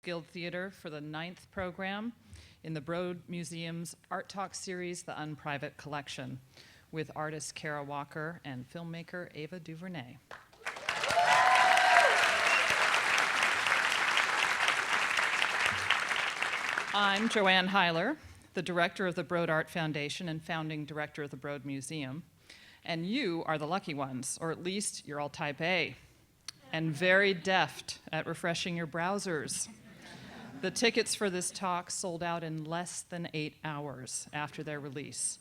Guild Theater for the 9th program in the Broad Museum's Art Talk series, The Unprivate Collection, with artist Kara Walker and filmmaker Ava DuVernay. I'm Joanne Heiler, the director of the Broad Art Foundation and founding director of the Broad Museum. And you are the lucky ones, or at least you're all type A and very deft at refreshing your browsers. The tickets for this talk sold out in less than 8 hours after their release.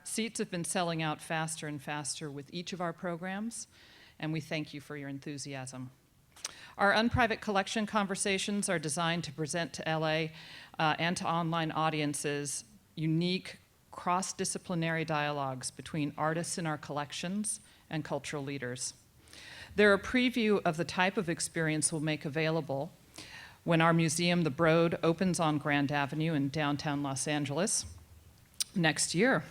Seats have been selling out faster and faster with each of our programs, and we thank you for your enthusiasm. Our Unprivate Collection conversations are designed to present to LA and to online audiences unique cross-disciplinary dialogues between artists in our collections and cultural leaders. They're a preview of the type of experience we'll make available when our museum, The Broad, opens on Grand Avenue in downtown Los Angeles next year.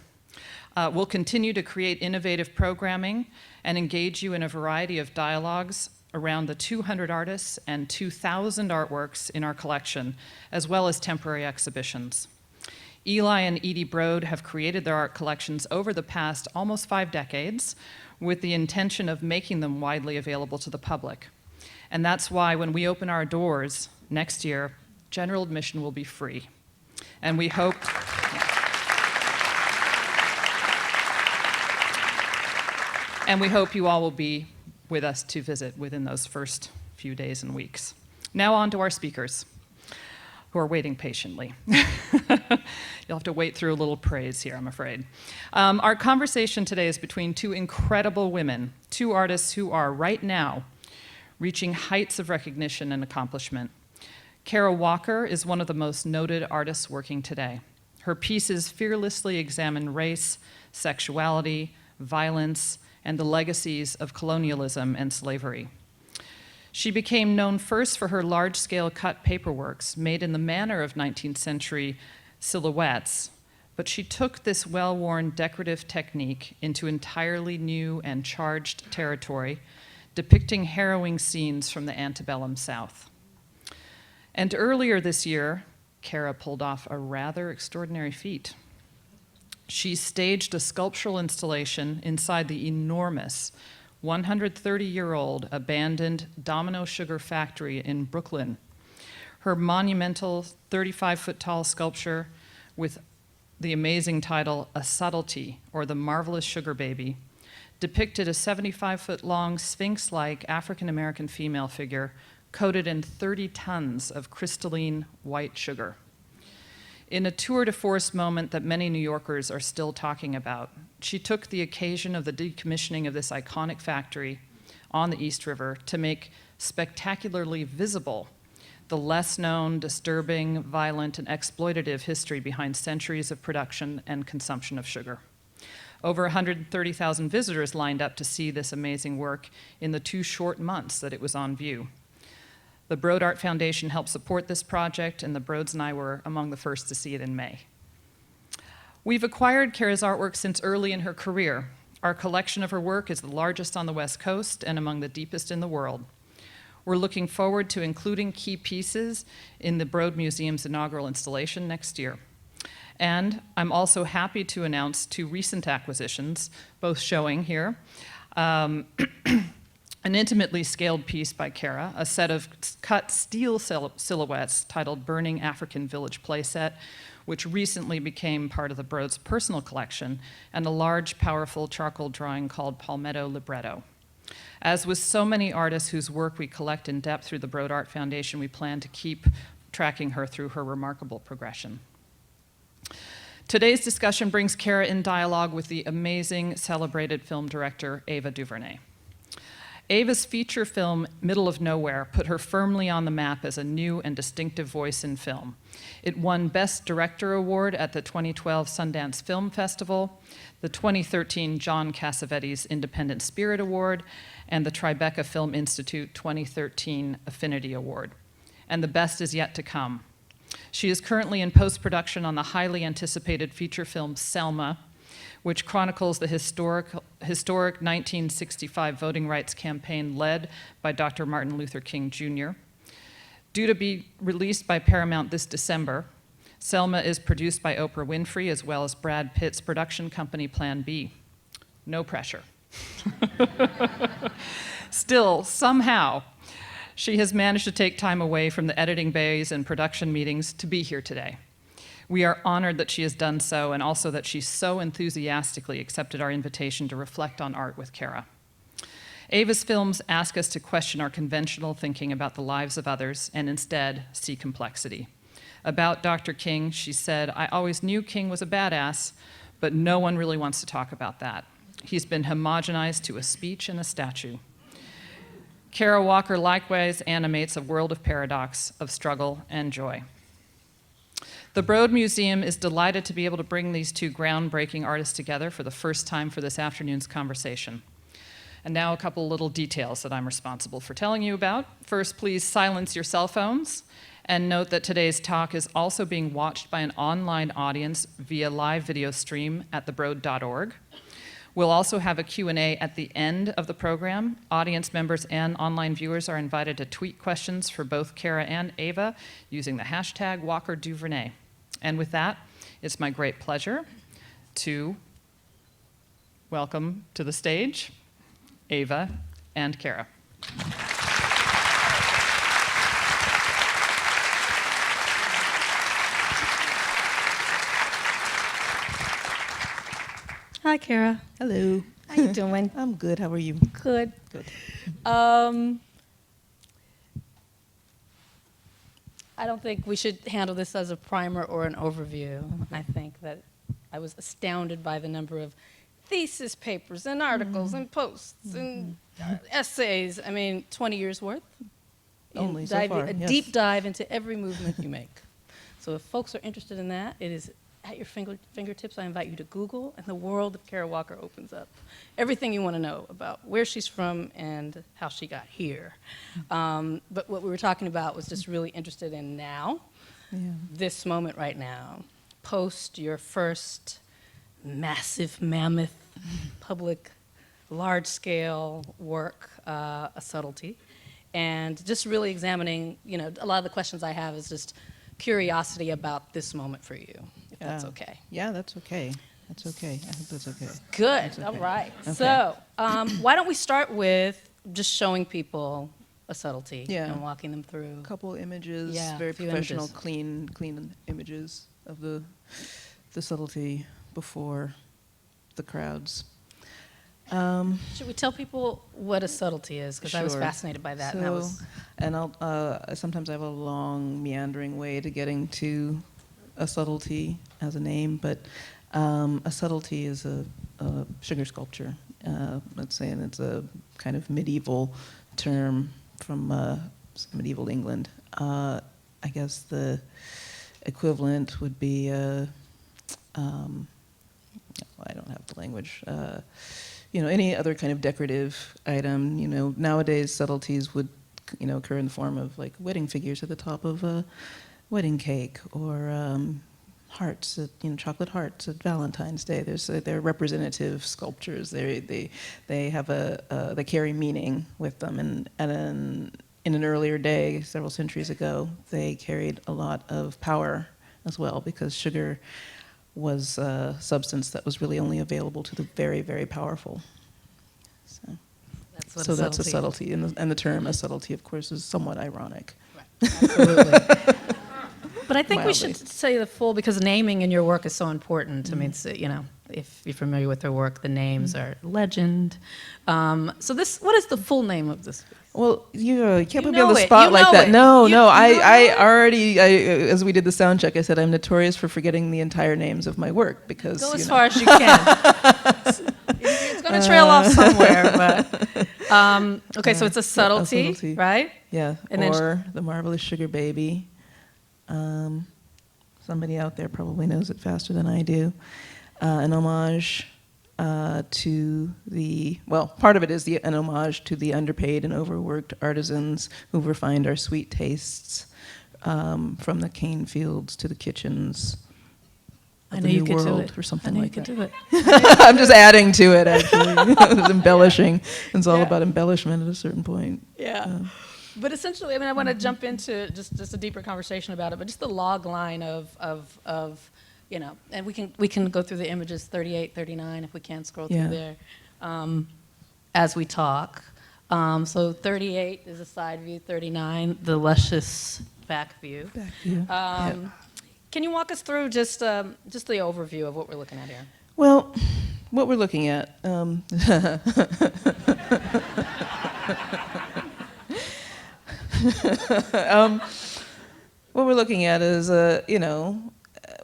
We'll continue to create innovative programming and engage you in a variety of dialogues around the 200 artists and 2,000 artworks in our collection, as well as temporary exhibitions. Eli and Edie Broad have created their art collections over the past almost 5 decades with the intention of making them widely available to the public. And that's why when we open our doors next year, general admission will be free. And we hope you all will be with us to visit within those first few days and weeks. Now on to our speakers, who are waiting patiently. You'll have to wait through a little praise here, I'm afraid. Our conversation today is between 2 incredible women, 2 artists who are right now reaching heights of recognition and accomplishment. Kara Walker is one of the most noted artists working today. Her pieces fearlessly examine race, sexuality, violence, and the legacies of colonialism and slavery. She became known first for her large-scale cut paperworks made in the manner of 19th century silhouettes, but she took this well-worn decorative technique into entirely new and charged territory, depicting harrowing scenes from the antebellum South. And earlier this year, Kara pulled off a rather extraordinary feat. She staged a sculptural installation inside the enormous 130-year-old abandoned Domino Sugar factory in Brooklyn. Her monumental 35-foot-tall sculpture with the amazing title, A Subtlety, or The Marvelous Sugar Baby, depicted a 75-foot-long Sphinx-like African-American female figure coated in 30 tons of crystalline white sugar. In a tour de force moment that many New Yorkers are still talking about, she took the occasion of the decommissioning of this iconic factory on the East River to make spectacularly visible the less known, disturbing, violent, and exploitative history behind centuries of production and consumption of sugar. Over 130,000 visitors lined up to see this amazing work in the 2 short months that it was on view. The Broad Art Foundation helped support this project, and the Broads and I were among the first to see it in May. We've acquired Kara's artwork since early in her career. Our collection of her work is the largest on the West Coast and among the deepest in the world. We're looking forward to including key pieces in the Broad Museum's inaugural installation next year. And I'm also happy to announce 2 recent acquisitions, both showing here. An intimately scaled piece by Kara, a set of cut steel silhouettes titled Burning African Village Playset, which recently became part of the Broad's personal collection, and a large, powerful charcoal drawing called Palmetto Libretto. As with so many artists whose work we collect in depth through the Broad Art Foundation, we plan to keep tracking her through her remarkable progression. Today's discussion brings Kara in dialogue with the amazing, celebrated film director, Ava DuVernay. Ava's feature film, Middle of Nowhere, put her firmly on the map as a new and distinctive voice in film. It won Best Director Award at the 2012 Sundance Film Festival, the 2013 John Cassavetes Independent Spirit Award, and the Tribeca Film Institute 2013 Affinity Award. And the best is yet to come. She is currently in post-production on the highly anticipated feature film Selma, which chronicles the historic 1965 voting rights campaign led by Dr. Martin Luther King Jr. Due to be released by Paramount this December, Selma is produced by Oprah Winfrey as well as Brad Pitt's production company Plan B. No pressure. Still, somehow, she has managed to take time away from the editing bays and production meetings to be here today. We are honored that she has done so, and also that she so enthusiastically accepted our invitation to reflect on art with Kara. Ava's films ask us to question our conventional thinking about the lives of others and instead see complexity. About Dr. King, she said, "I always knew King was a badass, but no one really wants to talk about that. He's been homogenized to a speech and a statue." Kara Walker likewise animates a world of paradox, of struggle and joy. The Broad Museum is delighted to be able to bring these two groundbreaking artists together for the first time for this afternoon's conversation. And now a couple little details that I'm responsible for telling you about. First, please silence your cell phones, and note that today's talk is also being watched by an online audience via live video stream at thebroad.org. We'll also have a Q&A at the end of the program. Audience members and online viewers are invited to tweet questions for both Kara and Ava using the hashtag #WalkerDuVernay. And with that, it's my great pleasure to welcome to the stage Ava and Kara. Hi, Kara. Hello. How you doing? I'm good. How are you? Good. Good. I don't think we should handle this as a primer or an overview. I think that I was astounded by the number of thesis papers and articles and posts and essays. I mean, 20 years worth. Only so far, a yes. deep dive into every movement you make. So if folks are interested in that, it is at your fingertips. I invite you to Google, and the world of Kara Walker opens up. Everything you want to know about where she's from and how she got here. But what we were talking about was just really interested in now, this moment right now, post your first massive, mammoth, public, large-scale work, A Subtlety, and just really examining, a lot of the questions I have is just curiosity about this moment for you, if that's okay. Yeah, that's okay. That's okay. I think that's okay. Good. That's okay. All right. Okay. So why don't we start with just showing people A Subtlety and walking them through. A couple images, Yeah, very a few professional, images. clean images of the subtlety before the crowds. Should we tell people what A Subtlety is? Because I was Sure. fascinated by that. So, And that was I'll sometimes I have a long meandering way to getting to A Subtlety as a name, but A Subtlety is a sugar sculpture. Let's say, and it's a kind of medieval term from medieval England. I guess the equivalent would be I don't have the language. Any other kind of decorative item. Nowadays subtleties would, occur in the form of like wedding figures at the top of a wedding cake, or hearts, chocolate hearts at Valentine's Day. They're representative sculptures. They have they carry meaning with them, and in an earlier day, several centuries ago, they carried a lot of power as well, because sugar was a substance that was really only available to the very, very powerful. So that's a subtlety, and the term A Subtlety, of course, is somewhat ironic. Right. Absolutely. But I think we Mildly. should say the full, because naming in your work is so important. I mean, it's, if you're familiar with her work, the names are legend. So what is the full name of this piece? Well, you can't put me know on the it. spot You like know that. it. No, You I know it? already, as we did the sound check, I said I'm notorious for forgetting the entire names of my work, because Go as far as you can. It's going to trail off somewhere, but okay. So it's A Subtlety, right? Yeah, And then or The Marvelous Sugar Baby. Somebody out there probably knows it faster than I do. An homage to part of it is an homage to the underpaid and overworked artisans who've refined our sweet tastes, from the cane fields to the kitchens I of know the you New could do World, it. or something I know like you that. could do it. I'm just adding to it, actually. Embellishing. It's all Yeah. about embellishment at a certain point. Yeah. But essentially, I mean, I want to jump into just a deeper conversation about it, but just the log line of you know, and we can go through the images 38, 39 if we can scroll through there as we talk. So 38 is a side view, 39 the luscious back view. Back view. Can you walk us through just the overview of what we're looking at here? Well, what we're looking at. What we're looking at is, you know,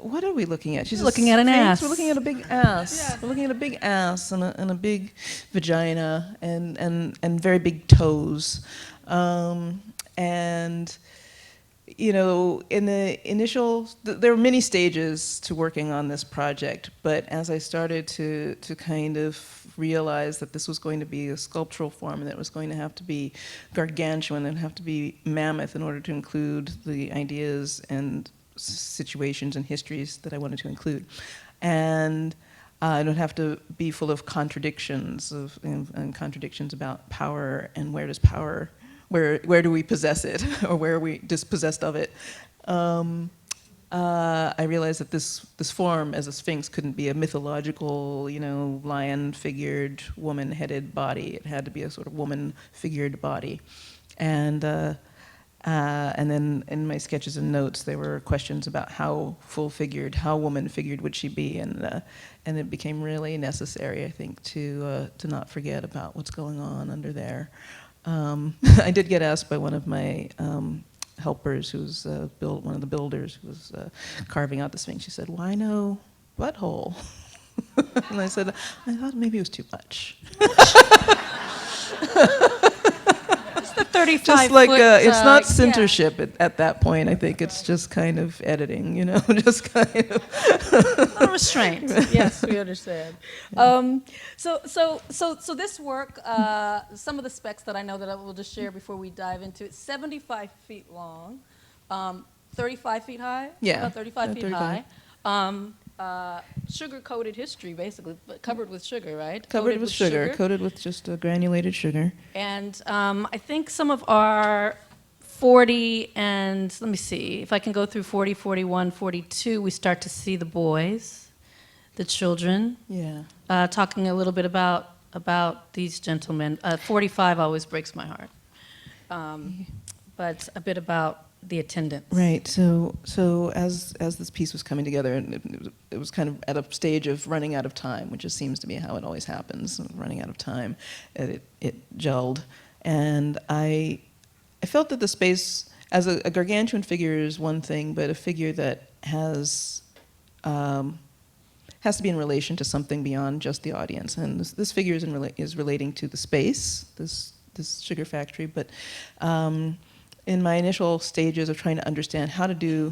what are we looking at? She's looking at an ass. We're looking at a big ass. Yeah. We're looking at a big ass and a big vagina and very big toes. And, you know, in the initial, there were many stages to working on this project, but as I started to kind of realize that this was going to be a sculptural form and that it was going to have to be gargantuan and have to be mammoth in order to include the ideas and situations and histories that I wanted to include. And it would have to be full of contradictions and contradictions about power and where does power, where do we possess it or where are we dispossessed of it. I realized that this form as a sphinx couldn't be a mythological, you know, lion-figured, woman-headed body. It had to be a sort of woman-figured body. And then in my sketches and notes, there were questions about how full-figured, how woman-figured would she be, and it became really necessary, I think, to not forget about what's going on under there. I did get asked by one of my helpers, who's one of the builders, who was carving out the Sphinx. She said, "Why no butthole?" And I said, "I thought maybe it was too much." It's the 35 Just like foot, it's not censorship at that point. I think it's just kind of editing, you know, just kind of a restraint. Yes, we understand. So this work, some of the specs that I know that I will just share before we dive into it: 75 feet long, 35 feet high. Yeah, about 35 feet 35. high. Sugar-coated history, basically, but covered with sugar, right? coated with sugar, coated with just granulated sugar. And I think some of our 40 and, let me see, if I can go through 40, 41, 42, we start to see the boys, the children. Yeah. Talking a little bit about these gentlemen. 45 always breaks my heart. But a bit about the attendants. Right. So as this piece was coming together, and it was kind of at a stage of running out of time, which just seems to be how it always happens, running out of time. It gelled, and I felt that the space as a gargantuan figure is one thing, but a figure that has to be in relation to something beyond just the audience. And this figure is relating to the space, this sugar factory, but. In my initial stages of trying to understand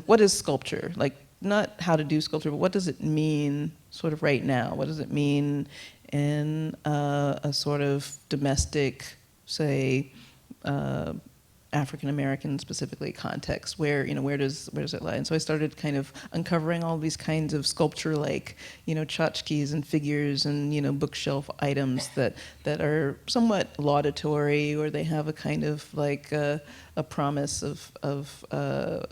what is sculpture, like not how to do sculpture, but what does it mean sort of right now? What does it mean in a sort of domestic, say, African American specifically context, where does it lie? And so I started kind of uncovering all these kinds of sculpture, like tchotchkes and figures and bookshelf items that are somewhat laudatory, or they have a kind of like a promise of a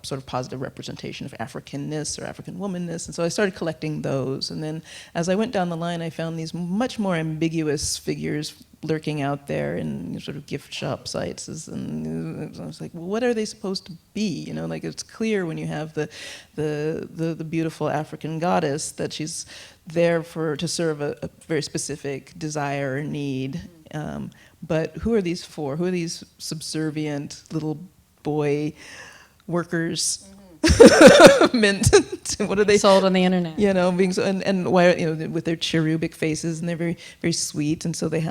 sort of positive representation of Africanness or African womanness. And so I started collecting those. And then as I went down the line, I found these much more ambiguous figures lurking out there in sort of gift shop sites, and I was like, well, what are they supposed to be? Like it's clear when you have the beautiful African goddess that she's there to serve a very specific desire or need. But who are these for? Who are these subservient little boy workers? Meant to, what are they sold on the internet? Being so, and why with their cherubic faces, and they're very very sweet, and so they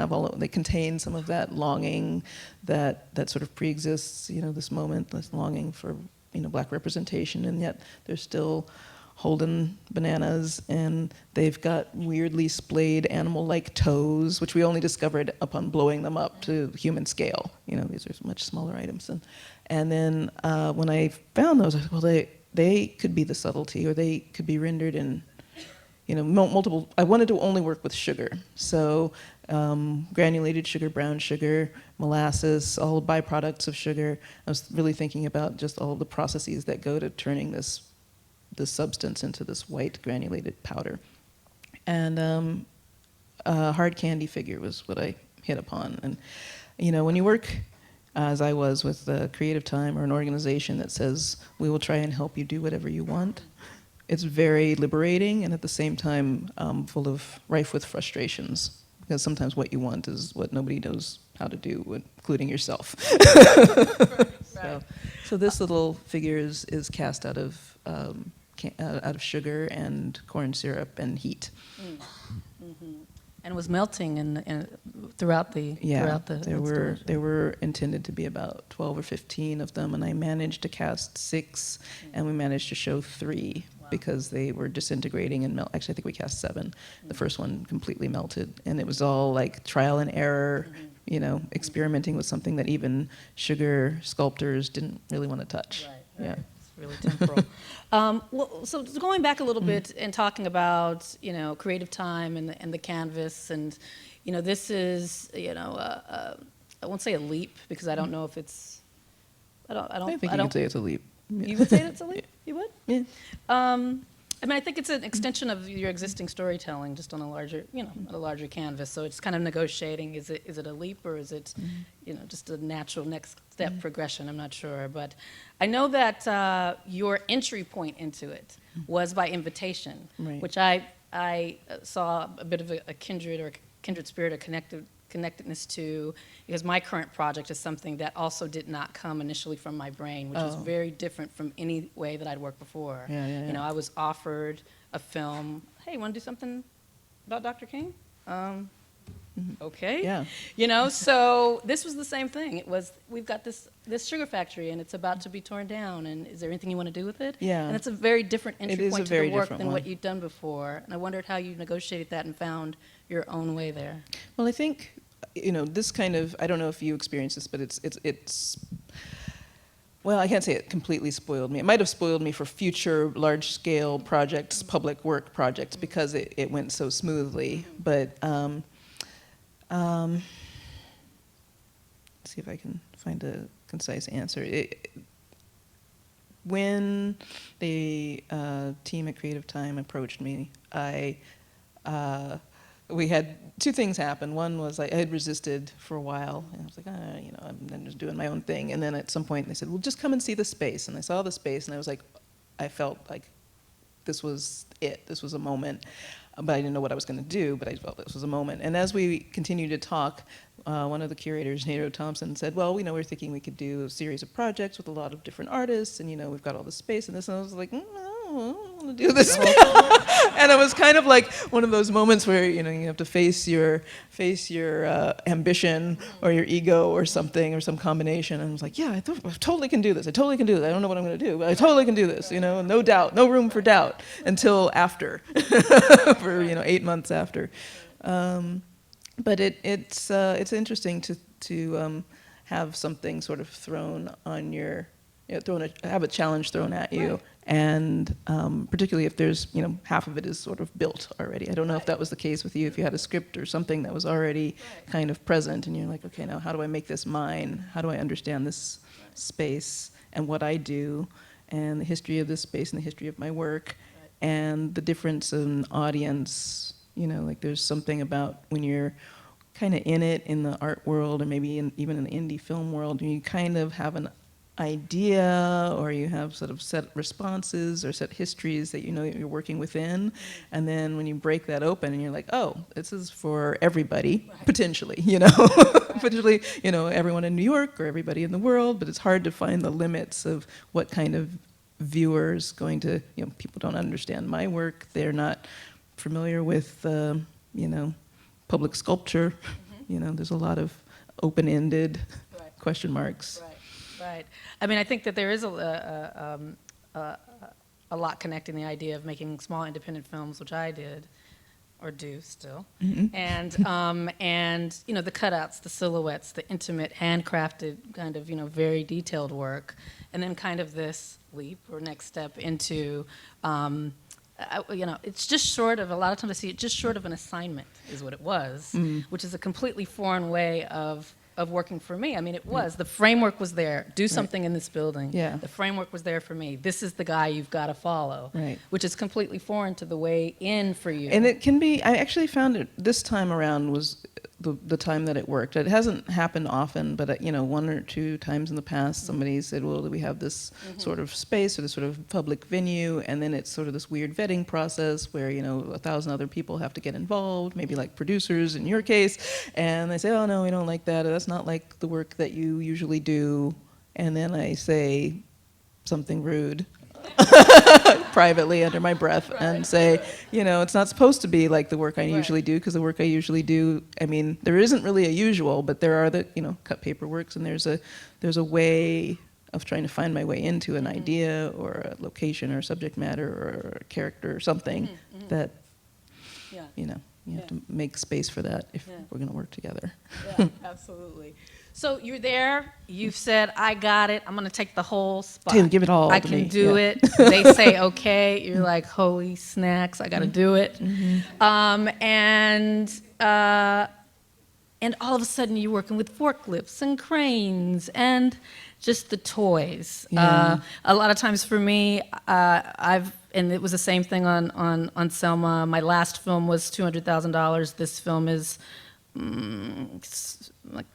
contain some of that longing that sort of pre-exists this moment, this longing for black representation, and yet they're still holding bananas, and they've got weirdly splayed animal-like toes, which we only discovered upon blowing them up to human scale. These are much smaller items, and then when I found those, I was like, well, they could be the subtlety, or they could be rendered in multiple. I wanted to only work with sugar, so granulated sugar, brown sugar, molasses, all byproducts of sugar. I was really thinking about just all the processes that go to turning this substance into this white granulated powder. And a hard candy figure was what I hit upon. And when you work, as I was, with Creative Time or an organization that says, we will try and help you do whatever you want, it's very liberating and at the same time rife with frustrations. Because sometimes what you want is what nobody knows how to do, including yourself. Right. So this little figure is cast out of sugar and corn syrup and heat. Mm-hmm. And was melting throughout the installation. There were intended to be about 12 or 15 of them, and I managed to cast 6, and we managed to show 3 because they were disintegrating and melt. Actually, I think we cast 7. The first one completely melted, and it was all like trial and error, experimenting with something that even sugar sculptors didn't really want to touch. Right. Yeah. Really temporal. So going back a little bit and talking about Creative Time and the canvas, and this is I won't say a leap because I don't know if it's I think you can say it's a leap. You would say it's a leap? You would? Yeah. I think it's an extension of your existing storytelling, just on a larger, on a larger canvas. So it's kind of negotiating. Is it a leap or is it, just a natural next step progression? I'm not sure, but I know that your entry point into it was by invitation, right. which I saw a bit of a kindred spirit, a connectedness to, because my current project is something that also did not come initially from my brain, which was very different from any way that I'd worked before. Yeah. I was offered a film. Hey, want to do something about Dr. King? Okay. Yeah. So this was the same thing. It was, we've got this sugar factory and it's about to be torn down, and is there anything you want to do with it? Yeah. And it's a very different entry point to the work than one. what you'd done before. And I wondered how you negotiated that and found your own way there. Well, I think, this kind of, I don't know if you experienced this, but it's well, I can't say it completely spoiled me. It might have spoiled me for future large-scale projects, public work projects, because it went so smoothly. But let's see if I can find a concise answer. When the team at Creative Time approached me, we had 2 things happen. One was I had resisted for a while, and I was like, I'm just doing my own thing. And then at some point they said, well, just come and see the space. And I saw the space, and I felt like this was it. This was a moment. But I didn't know what I was going to do, but I felt this was a moment. And as we continued to talk, one of the curators, Nato Thompson, said, well, we're thinking we could do a series of projects with a lot of different artists, and, we've got all this space and this. And I was like, I don't want to do this. And it was kind of like one of those moments where, you have to face your ambition or your ego or something, or some combination. And I was like, yeah, I totally can do this. I totally can do this. I don't know what I'm going to do, but I totally can do this. No doubt, no room for doubt until after, for 8 months after. But it's interesting to have something sort of thrown on your, have a challenge thrown at you. Right. And particularly if there's, half of it is sort of built already. I don't know if that was the case with you, if you had a script or something that was already kind of present, and you're like, okay, now how do I make this mine? How do I understand this space and what I do, and the history of this space and the history of my work, and the difference in audience? There's something about when you're kind of in it, in the art world, or maybe even in the indie film world, and you kind of have an idea, or you have sort of set responses or set histories that you're working within, and then when you break that open and you're like, oh, this is for everybody, potentially, potentially, everyone in New York or everybody in the world, but it's hard to find the limits of what kind of viewers going to, people don't understand my work, they're not familiar with, public sculpture, there's a lot of open-ended question marks. Right. I mean, I think that there is a lot connecting the idea of making small independent films, which I did, or do still, and the cutouts, the silhouettes, the intimate, handcrafted kind of very detailed work, and then kind of this leap or next step into. It's just short of, a lot of times I see it just short of an assignment is what it was, which is a completely foreign way of of working for me. I mean, it was. The framework was there. Do something in this building. Yeah. The framework was there for me. This is the guy you've got to follow. Right. Which is completely foreign to the way in for you. And it can be, I actually found it this time around was the time that it worked. It hasn't happened often, but one or two times in the past, somebody said, well, we have this sort of space or this sort of public venue, and then it's sort of this weird vetting process where, 1,000 other people have to get involved, maybe like producers in your case, and they say, oh, no, we don't like that, or that's not like the work that you usually do, and then I say something rude. Privately under my breath and say, it's not supposed to be like the work I usually do, because the work I usually do, I mean, there isn't really a usual, but there are the, cut paper works, and there's a way of trying to find my way into an idea or a location or subject matter or a character or something that, you have to make space for that if we're going to work together. Yeah, absolutely. So you're there, you've said, I got it, I'm going to take the whole spot. Dude, give it all I to can me. do Yeah. it. They say, okay, you're like, holy snacks, I got to do it. And all of a sudden you're working with forklifts and cranes and just the toys. Yeah. A lot of times for me, and it was the same thing on Selma. My last film was $200,000. This film is like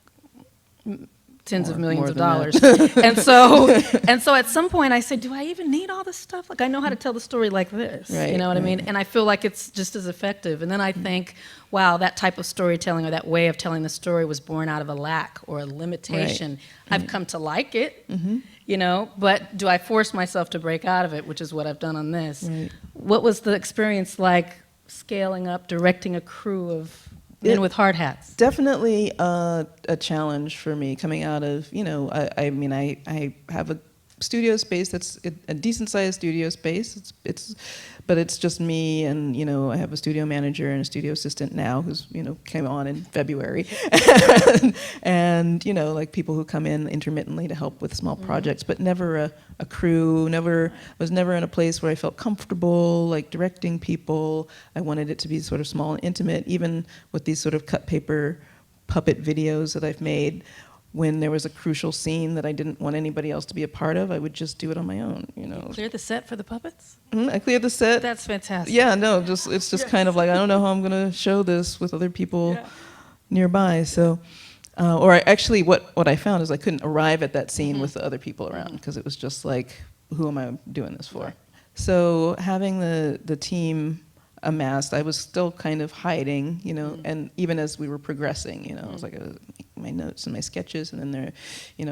tens of millions of dollars. and so at some point I said, do I even need all this stuff? Like, I know how to tell the story like this. Right, you know what I mean? And I feel like it's just as effective. And then I think, wow, that type of storytelling or that way of telling the story was born out of a lack or a limitation. Right. I've come to like it, but do I force myself to break out of it, which is what I've done on this. Right. What was the experience like scaling up, directing a crew of men with hard hats? Definitely a challenge for me coming out of, I have a studio space that's a decent sized studio space. But it's just me, and I have a studio manager and a studio assistant now who's came on in February, and like people who come in intermittently to help with small projects, but never a crew. Was never in a place where I felt comfortable like directing people. I wanted it to be sort of small and intimate, even with these sort of cut paper puppet videos that I've made. When there was a crucial scene that I didn't want anybody else to be a part of, I would just do it on my own. Clear the set for the puppets? I cleared the set. That's fantastic. Yeah, no, it's just kind of like, I don't know how I'm going to show this with other people nearby. So, actually, what I found is I couldn't arrive at that scene with the other people around, because it was just like, who am I doing this for? Right. So having the team amassed, I was still kind of hiding, and even as we were progressing, I was like, my notes and my sketches, and then there,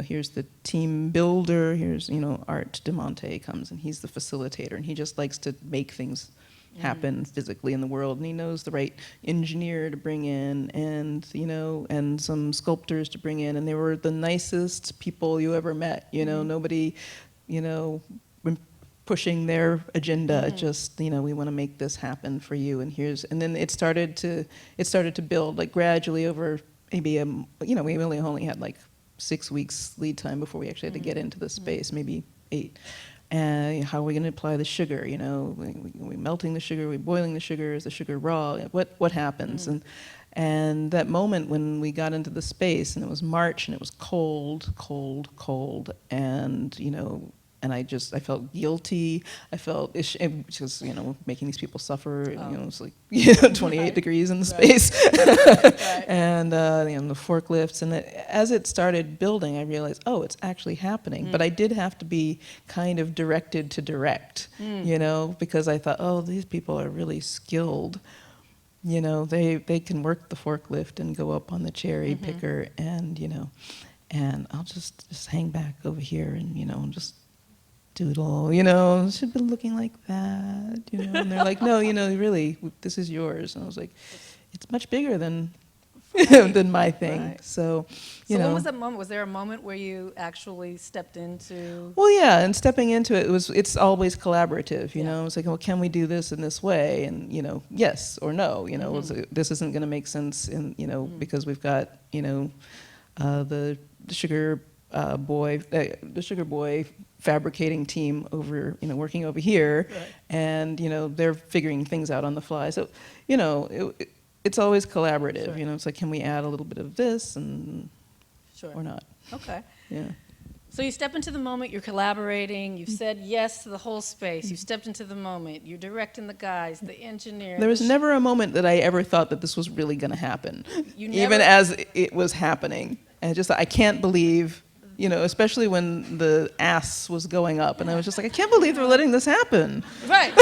here's the team builder, here's, Art DeMonte comes, and he's the facilitator, and he just likes to make things happen physically in the world, and he knows the right engineer to bring in, and, and some sculptors to bring in, and they were the nicest people you ever met, nobody, pushing their agenda, just, we want to make this happen for you, and then it started to build, like, gradually over maybe we really only had like 6 weeks lead time before we actually had to get into the space, maybe 8. And how are we going to apply the sugar? We melting the sugar, we boiling the sugar, is the sugar raw? What happens? And that moment when we got into the space, and it was March, and it was cold, and and I felt guilty. I felt because making these people suffer. It's like 28 degrees in the space, and the forklifts. And as it started building, I realized, oh, it's actually happening. But I did have to be kind of directed to direct, because I thought, oh, these people are really skilled. They can work the forklift and go up on the cherry picker, and and I'll just hang back over here and just doodle, it should be looking like that, and they're like, no, really, this is yours. And I was like, it's much bigger than than my thing. Right. So what was that moment? Was there a moment where you actually stepped into? Well, yeah, and stepping into it's always collaborative, It's like, well, can we do this in this way? And, yes or no, this isn't going to make sense in, because we've got, the sugar boy fabricating team over, working over here, right. And, they're figuring things out on the fly. So, it's always collaborative, sure. It's like, can we add a little bit of this? And Sure. or not. Okay. Yeah. So you step into the moment, you're collaborating, you've said yes to the whole space, you stepped into the moment, you're directing the guys, the engineer. There was the never a moment that I ever thought that this was really going to happen, You even never- as it was happening. And I can't believe, especially when the ass was going up, and I was just like, I can't believe they're letting this happen. Right.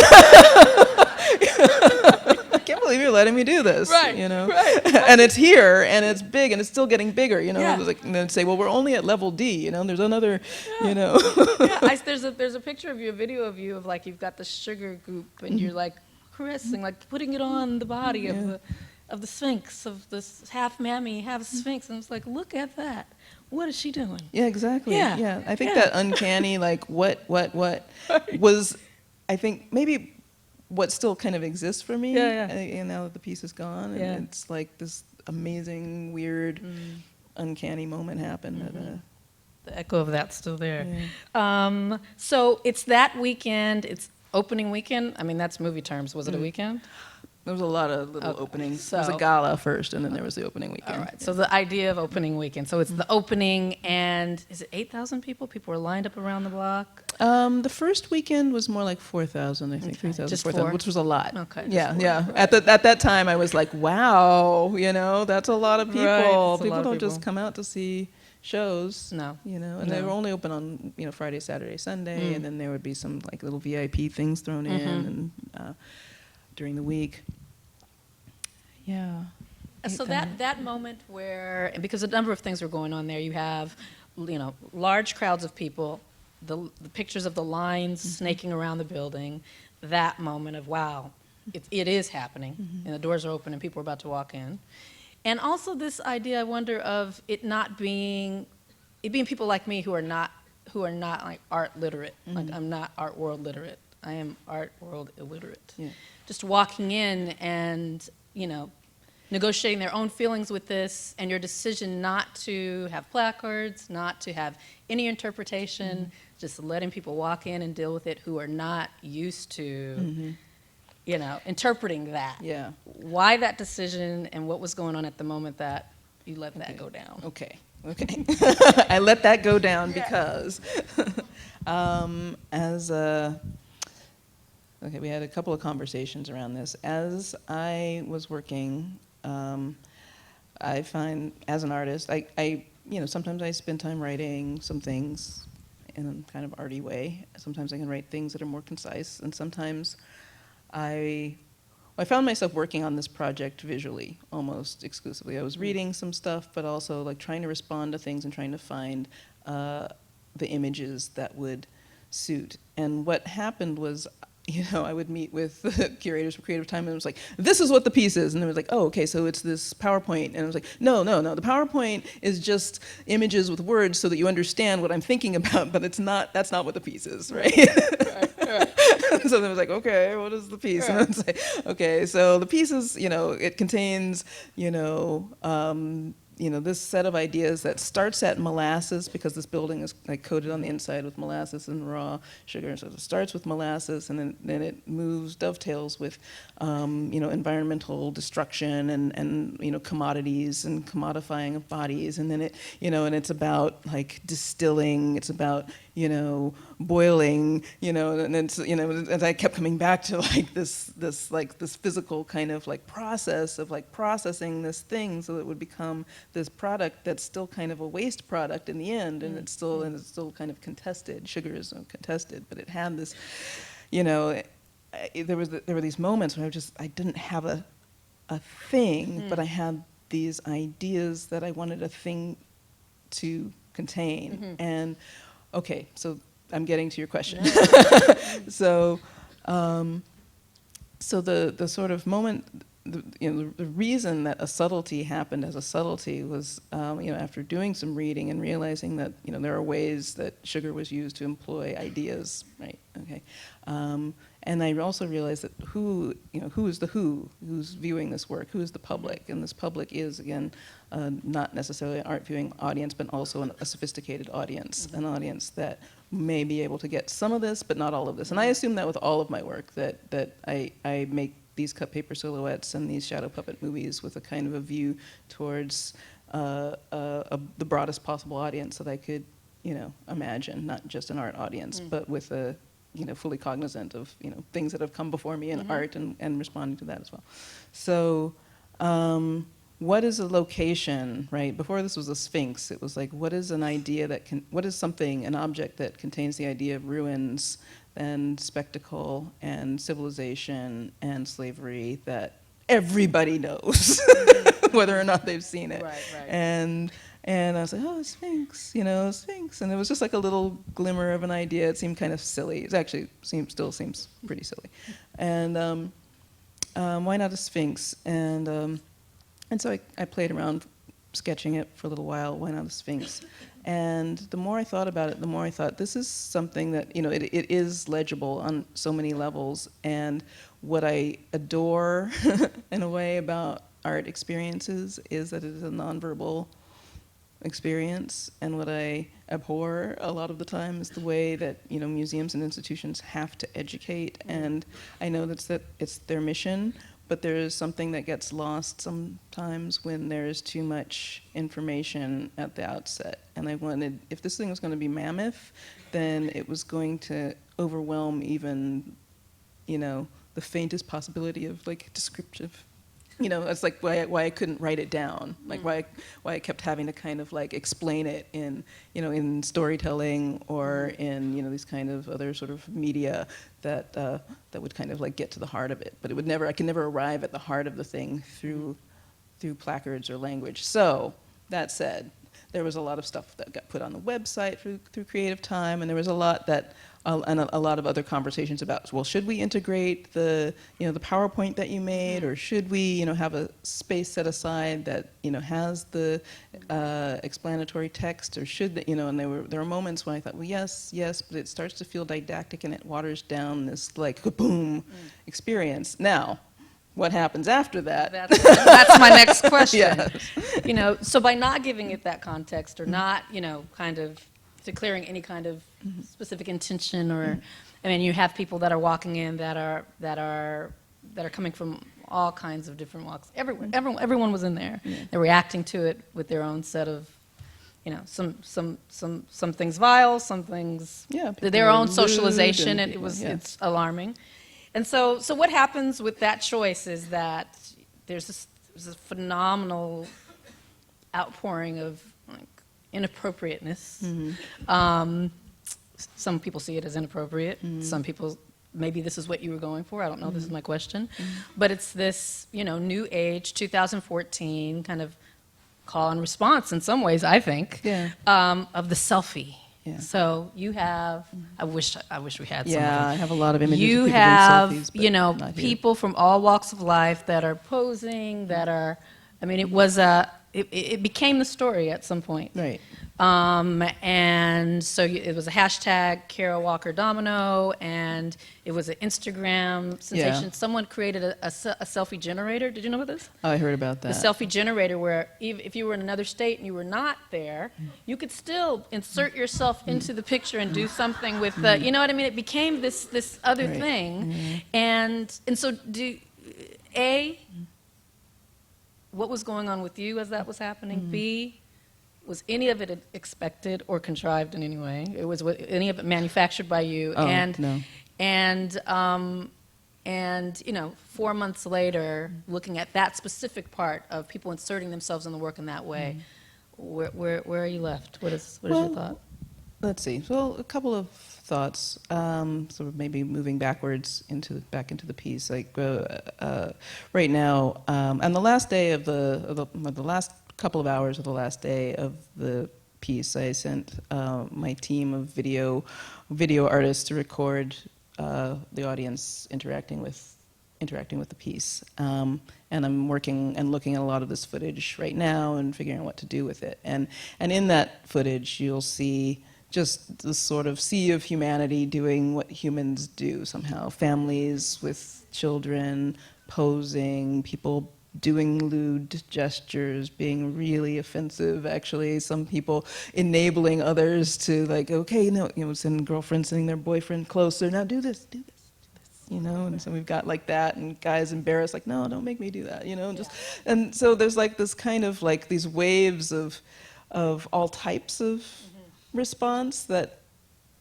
I can't believe you're letting me do this. Right, right. And it's here, and it's big, and it's still getting bigger. Yeah. It was like, and then say, well, we're only at level D. There's another. Yeah, there's a picture of you, a video of you of like you've got the sugar goop and you're like caressing, like putting it on the body of the Sphinx, of this half mammy, half Sphinx, and it's like, look at that. What is she doing? Yeah, exactly. Yeah, Yeah. I think yeah. that uncanny, like what was, I think maybe what still kind of exists for me. Yeah, yeah. And now that the piece is gone, and Yeah. it's like this amazing, weird, uncanny moment happened. That, The echo of that's still there. yeah. So it's that weekend. It's opening weekend. I mean, that's movie terms. Was it a weekend? There was a lot of little Okay, openings. There was so- a gala first, and then there was the opening weekend. All right. So the idea of opening weekend. So it's the opening, and is it 8,000 people? People were lined up around the block. The first weekend was more like 4,000, I think, Okay. 3,000, Just 4,000, four? which was a lot. Okay, just Yeah, four. yeah. At that time, I was like, wow, that's a lot of people. Right, it's a lot People of don't just people. come out to see shows. No. And they No. were only open on, Friday, Saturday, Sunday, and then there would be some like little VIP things thrown in and during the week. Yeah. So that moment where, and because a number of things were going on there, you have, large crowds of people, the pictures of the lines snaking around the building, that moment of, wow, it is happening, and the doors are open and people are about to walk in. And also this idea, I wonder, of it being people like me who are not like art literate. Like I'm not art world literate. I am art world illiterate. Yeah. Just walking in and, negotiating their own feelings with this, and your decision not to have placards, not to have any interpretation, just letting people walk in and deal with it who are not used to, interpreting that. Yeah. Why that decision, and what was going on at the moment that you let that go down? Okay. I let that go down because we had a couple of conversations around this. As I was working, I find as an artist, I sometimes I spend time writing some things in a kind of arty way. Sometimes I can write things that are more concise, and sometimes I found myself working on this project visually almost exclusively. I was reading some stuff, but also like trying to respond to things and trying to find the images that would suit. And what happened was, I would meet with the curators for Creative Time, and it was like, this is what the piece is. And it was like, oh, okay, so it's this PowerPoint. And I was like, no. The PowerPoint is just images with words so that you understand what I'm thinking about, but that's not what the piece is, right? So then I was like, okay, what is the piece? And I was like, okay, so the piece is, it contains, this set of ideas that starts at molasses, because this building is like coated on the inside with molasses and raw sugar. So it starts with molasses, and then it dovetails with, environmental destruction and commodities and commodifying of bodies. And then and it's about like distilling, it's about, boiling, and it's, as I kept coming back to like this physical kind of like process of like processing this thing so that it would become this product that's still kind of a waste product in the end, and it's still kind of contested. Sugar is contested, but it had this, there were these moments where I didn't have a thing, but I had these ideas that I wanted a thing to contain. And okay, so I'm getting to your question. So the sort of moment, the reason that a subtlety happened as a subtlety was, after doing some reading and realizing that, there are ways that sugar was used to employ ideas, right? Okay. And I also realized that who is the who's viewing this work, who is the public, and this public is, again, not necessarily an art viewing audience, but also a sophisticated audience, an audience that may be able to get some of this, but not all of this. And I assume that with all of my work, that I make these cut paper silhouettes and these shadow puppet movies with a kind of a view towards the broadest possible audience that I could, imagine, not just an art audience, but with a, fully cognizant of, things that have come before me in art and responding to that as well. So, what is a location, right? Before this was a sphinx, it was like, what is an idea what is something, an object that contains the idea of ruins and spectacle and civilization and slavery that everybody knows, whether or not they've seen it. Right, right. And I was like, oh, a sphinx, sphinx. And it was just like a little glimmer of an idea. It seemed kind of silly. It actually still seems pretty silly. And why not a sphinx? And so I played around sketching it for a little while. Why not a sphinx? And the more I thought about it, the more I thought, this is something that, it is legible on so many levels. And what I adore, in a way, about art experiences is that it is a nonverbal experience. And what I abhor a lot of the time is the way that, museums and institutions have to educate. And I know that it's their mission, but there is something that gets lost sometimes when there is too much information at the outset. And I wanted, if this thing was going to be mammoth, then it was going to overwhelm even, the faintest possibility of like descriptive. It's like why I couldn't write it down, like why I kept having to kind of like explain it in, in storytelling or in, these kind of other sort of media that would kind of like get to the heart of it. But I could never arrive at the heart of the thing through placards or language. So that said, there was a lot of stuff that got put on the website through Creative Time, and there was a lot that and a lot of other conversations about, well, should we integrate the the PowerPoint that you made, or should we have a space set aside that has the explanatory text, or should and there were moments when I thought, well, yes, but it starts to feel didactic and it waters down this like boom experience. Now, what happens after that? That's my next question. Yes. So by not giving it that context, or not, kind of declaring any kind of specific intention, or, I mean, you have people that are walking in that are coming from all kinds of different walks. Everyone was in there. Yeah. They're reacting to it with their own set of, some things vile, some things their own socialization, and it's alarming. And so what happens with that choice is that there's this phenomenal outpouring of like inappropriateness. Some people see it as inappropriate. Some people, maybe this is what you were going for. I don't know. This is my question. But it's this, new age, 2014 kind of call and response in some ways, I think, of the selfie. Yeah. So you have, I wish we had some of them. I have a lot of images You of people have, doing selfies, people from all walks of life that are posing, that are, I mean, it became the story at some point. Right. And so it was a hashtag Kara Walker Domino, and it was an Instagram sensation. Yeah. Someone created a selfie generator. Did you know about this? Oh, I heard about that. The selfie generator, where if you were in another state and you were not there, you could still insert yourself into the picture and do something with the, you know what I mean? It became this other thing. And so what was going on with you as that was happening? B, was any of it expected or contrived in any way? Was any of it manufactured by you? Oh, no. And 4 months later, looking at that specific part of people inserting themselves in the work in that way, where are you left? What is your thought? Let's see. Well, a couple of thoughts. So maybe moving backwards back into the piece. Like right now, on the last day of the last couple of hours of the last day of the piece, I sent my team of video artists to record the audience interacting with the piece. And I'm working and looking at a lot of this footage right now and figuring out what to do with it. And in that footage, you'll see just this sort of sea of humanity doing what humans do somehow. Families with children, posing, people doing lewd gestures, being really offensive, actually. Some people enabling others to, like, okay, no, send girlfriends sending their boyfriend closer. Now do this, you know, and so we've got like that, and guys embarrassed, like, no, don't make me do that, you know, just, and so there's like this kind of like these waves of all types of response that,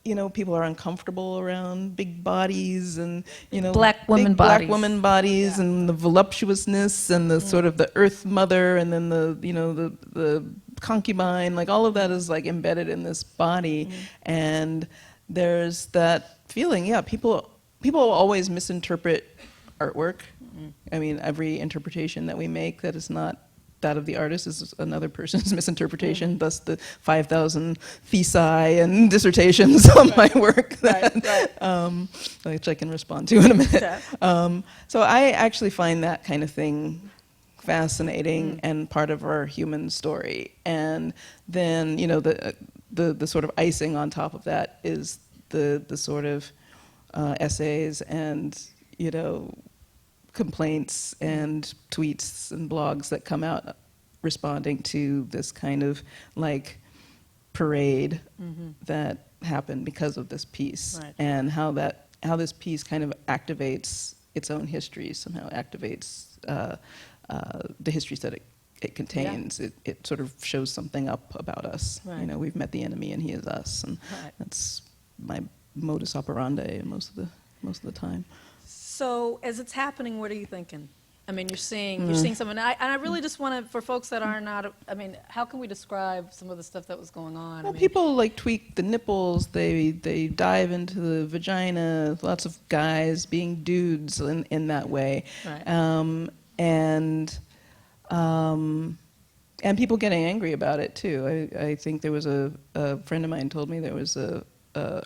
you know, people are uncomfortable around big bodies and, you know, Black women big black bodies. women bodies Yeah. and the voluptuousness and the sort of the earth mother and then the, you know, the concubine, like all of that is like embedded in this body. And there's that feeling, yeah, people always misinterpret artwork. I mean, every interpretation that we make that is not that of the artist is another person's misinterpretation, thus the 5,000 thesis and dissertations on my work that, which I can respond to in a minute. So I actually find that kind of thing fascinating and part of our human story. And then, you know, the sort of icing on top of that is the sort of essays and, you know, complaints and tweets and blogs that come out responding to this kind of like parade that happened because of this piece, and how this piece kind of activates its own history, somehow activates the histories that it contains. It sort of shows something up about us. You know, we've met the enemy and he is us, and that's my modus operandi most of the time. So as it's happening, what are you thinking? I mean, you're seeing something. And I really just want to, for folks that are not, I mean, how can we describe some of the stuff that was going on? Well, I mean, people like tweak the nipples. They dive into the vagina. Lots of guys being dudes in that way, and people getting angry about it too. I think there was a friend of mine told me there was a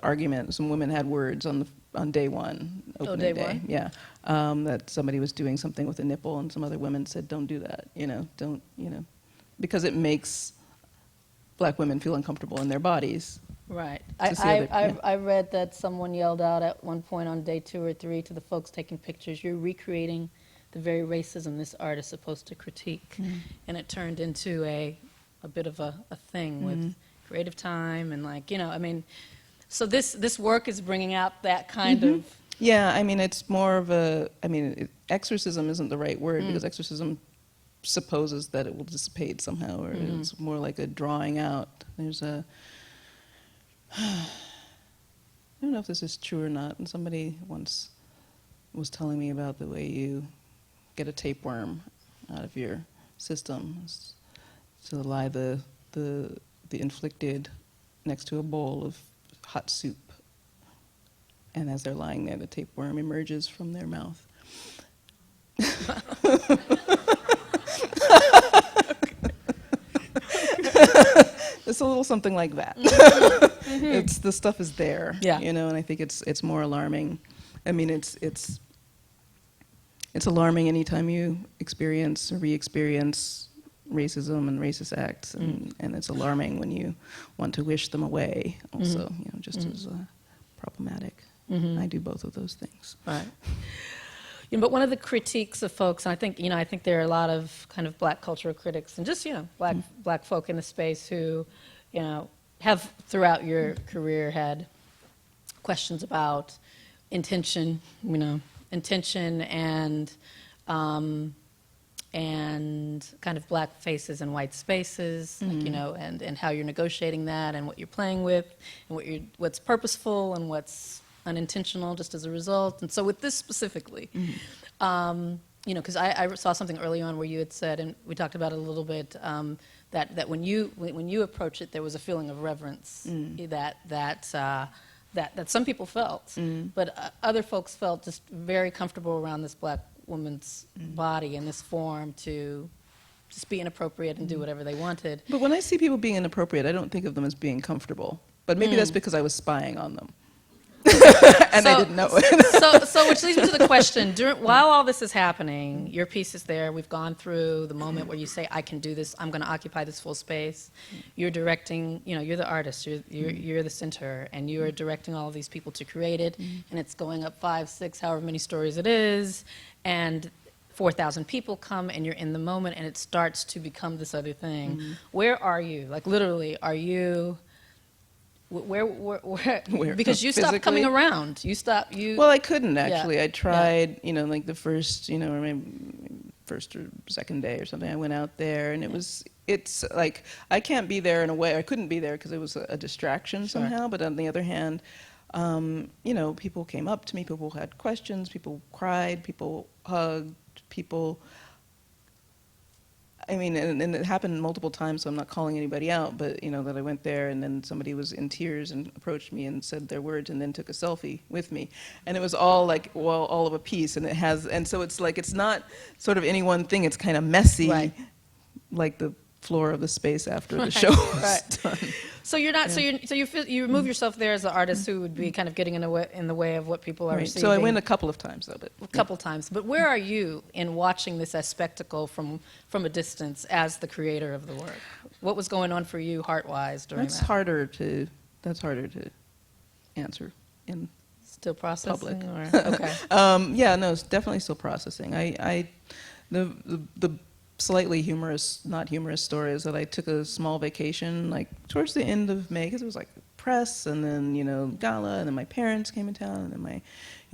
argument. Some women had words on day one, opening day. Yeah, that somebody was doing something with a nipple, and some other women said, "Don't do that." You know, don't, you know, because it makes black women feel uncomfortable in their bodies. Right. I read that someone yelled out at one point on day 2 or 3 to the folks taking pictures, "You're recreating the very racism this art is supposed to critique," and it turned into a bit of a thing with Creative Time and, like, you know, I mean. So this work is bringing out that kind of... Yeah, I mean, it's more of a... I mean, exorcism isn't the right word, because exorcism supposes that it will dissipate somehow, or it's more like a drawing out. There's a... I don't know if this is true or not, and somebody once was telling me about the way you get a tapeworm out of your system, to lie the inflicted next to a bowl of hot soup, and as they're lying there, the tapeworm emerges from their mouth. It's a little something like that. It's the stuff is there, you know, and I think it's more alarming. I mean, it's alarming anytime you experience or re-experience racism and racist acts, and it's alarming when you want to wish them away also, you know, just as problematic. I do both of those things. Right. You know, but one of the critiques of folks, and I think there are a lot of kind of black cultural critics and just, you know, black folk in the space who, you know, have throughout your career had questions about intention, you know, intention and kind of black faces and white spaces, like, you know, and how you're negotiating that and what you're playing with and what's purposeful and what's unintentional just as a result. And so with this specifically, you know, because I saw something early on where you had said, and we talked about it a little bit, that when you approach it, there was a feeling of reverence that some people felt, but other folks felt just very comfortable around this black woman's body in this form to just be inappropriate and do whatever they wanted. But when I see people being inappropriate, I don't think of them as being comfortable. But maybe that's because I was spying on them. And I didn't know it. So which leads me to the question, while all this is happening, your piece is there, we've gone through the moment where you say, I can do this, I'm going to occupy this full space. You're directing, you know, you're the artist, you're the center, and you're directing all of these people to create it, and it's going up 5, 6, however many stories it is, and 4,000 people come, and you're in the moment, and it starts to become this other thing. Where are you? Like, literally, are you Where because you stopped coming physically? around. You Well, I couldn't Yeah. actually. I tried, like the first, or maybe first or second day or something. I went out there, and it's like I can't be there in a way. I couldn't be there because it was a distraction Sure. somehow. But on the other hand, people came up to me. People had questions. People cried. People hugged. People. I mean, and it happened multiple times, so I'm not calling anybody out, but, that I went there and then somebody was in tears and approached me and said their words and then took a selfie with me. And it was all like, well, all of a piece. And so it's like, it's not sort of any one thing, it's kind of messy, Right. like the floor of the space after the Right, show was right. done. So you're not. You remove yourself there as an artist who would be kind of getting in the way of what people are Right. receiving. So I went a couple of times, though. But a couple times. But where are you in watching this as spectacle from a distance as the creator of the work? What was going on for you heart-wise during that's that? harder to answer in Still processing? public. Or, okay. Yeah, no, it's definitely still processing. The slightly not humorous story is that I took a small vacation, like towards the end of May, because it was like press, and then gala, and then my parents came in town, and then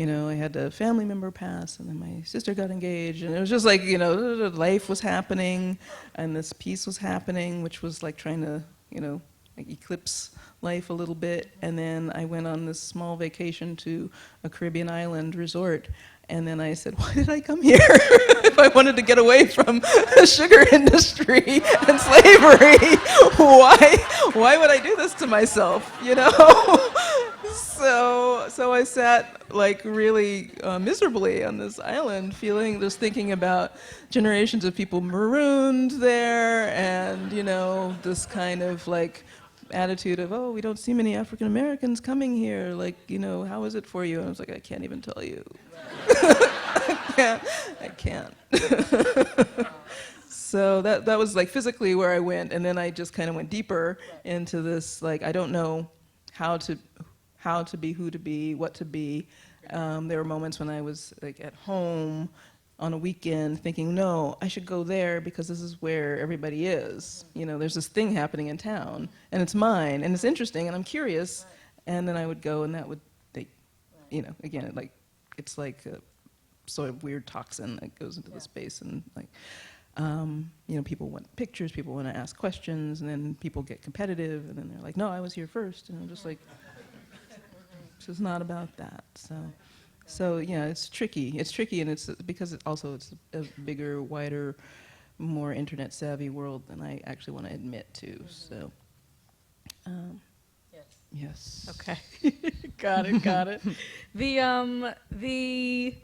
I had a family member pass, and then my sister got engaged, and it was just like life was happening, and this piece was happening, which was like trying to like eclipse life a little bit. And then I went on this small vacation to a Caribbean island resort. And then I said, why did I come here if I wanted to get away from the sugar industry and slavery? Why would I do this to myself, So I sat like really miserably on this island, just thinking about generations of people marooned there, and this kind of like attitude of, oh, we don't see many African Americans coming here, like, how is it for you? And I was like, I can't even tell you. I can't. So that was like physically where I went, and then I just kind of went deeper into this, like, I don't know how to be, who to be, what to be. There were moments when I was like at home on a weekend thinking, no, I should go there because this is where everybody is. There's this thing happening in town, and it's mine, and it's interesting, and I'm curious. And then I would go, and that would, again, it's like a sort of weird toxin that goes into the space, and like, people want pictures, people want to ask questions, and then people get competitive, and then they're like, no, I was here first, and I'm just like, this is not about that. So yeah, it's tricky. It's tricky, and it's because it's a bigger, wider, more internet savvy world than I actually want to admit to. So, yes. Okay. Got it. The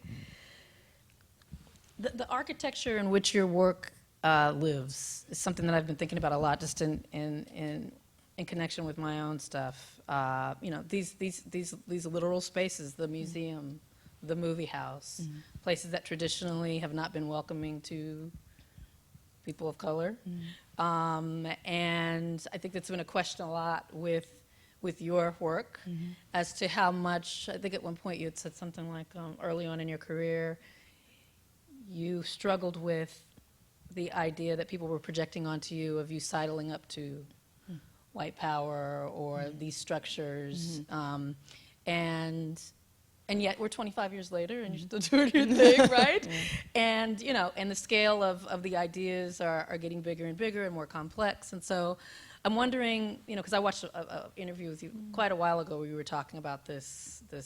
architecture in which your work lives is something that I've been thinking about a lot, just in connection with my own stuff. These literal spaces, the museum, the movie house, places that traditionally have not been welcoming to people of color. And I think that's been a question a lot with your work as to how much, I think at one point you had said something like early on in your career, you struggled with the idea that people were projecting onto you of you sidling up to white power or these structures. And yet we're 25 years later and you're still doing your thing, right? And, and the scale of the ideas are getting bigger and bigger and more complex. And so I'm wondering, because I watched an interview with you quite a while ago where you were talking about this, I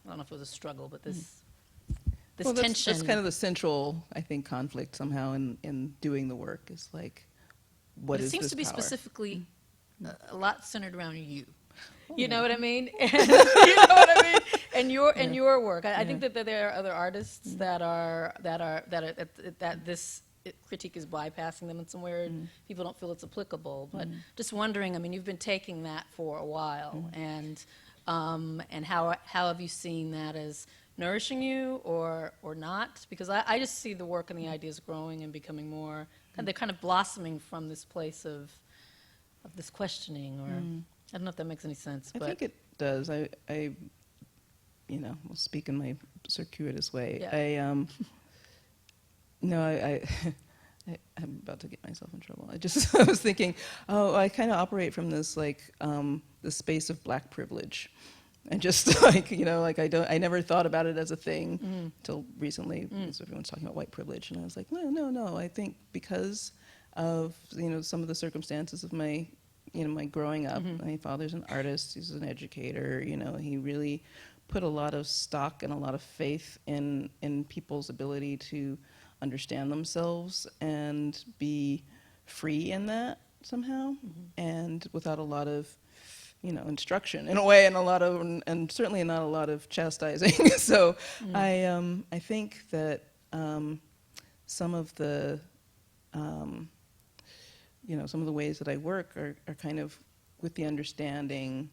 don't know if it was a struggle, but this tension. That's kind of the central, I think, conflict somehow in doing the work is like, what is this power? It seems to be power? Specifically a lot centered around you. You know what I mean? You know what I mean? And your work. I think that there are other artists that this critique is bypassing them in somewhere. People don't feel it's applicable. But just wondering. I mean, you've been taking that for a while, and how have you seen that as nourishing you or not? Because I just see the work and the ideas growing and becoming more. They're kind of blossoming from this place of this questioning, or I don't know if that makes any sense. I think it does. I will speak in my circuitous way. Yeah. I'm about to get myself in trouble. I was thinking, oh, I kind of operate from this like the space of black privilege, and just like I never thought about it as a thing till recently, because everyone's talking about white privilege, and I was like, no. I think because of some of the circumstances of my my growing up. My father's an artist. He's an educator. He really put a lot of stock and a lot of faith in people's ability to understand themselves and be free in that somehow, and without a lot of instruction in a way, and certainly not a lot of chastising. So I think that some of the some of the ways that I work are kind of with the understanding,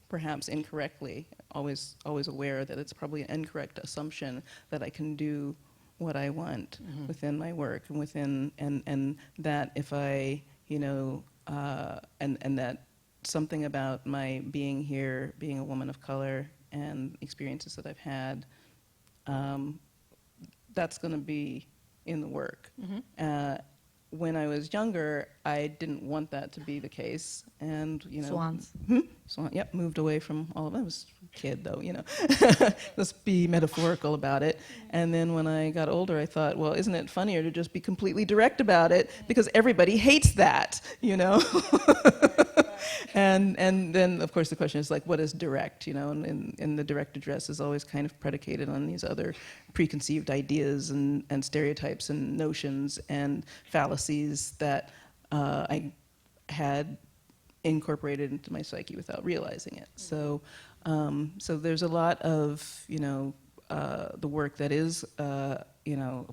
perhaps incorrectly, always aware that it's probably an incorrect assumption that I can do what I want within my work, and within and that if I and that something about my being here, being a woman of color, and experiences that I've had, that's going to be in the work. When I was younger, I didn't want that to be the case, and Swans. Swan, yep, moved away from all of it. I was a kid, though, Let's be metaphorical about it. And then when I got older, I thought, well, isn't it funnier to just be completely direct about it, because everybody hates that, And then, of course, the question is like, what is direct, and the direct address is always kind of predicated on these other preconceived ideas and stereotypes and notions and fallacies that I had incorporated into my psyche without realizing it. So there's a lot of, the work that is,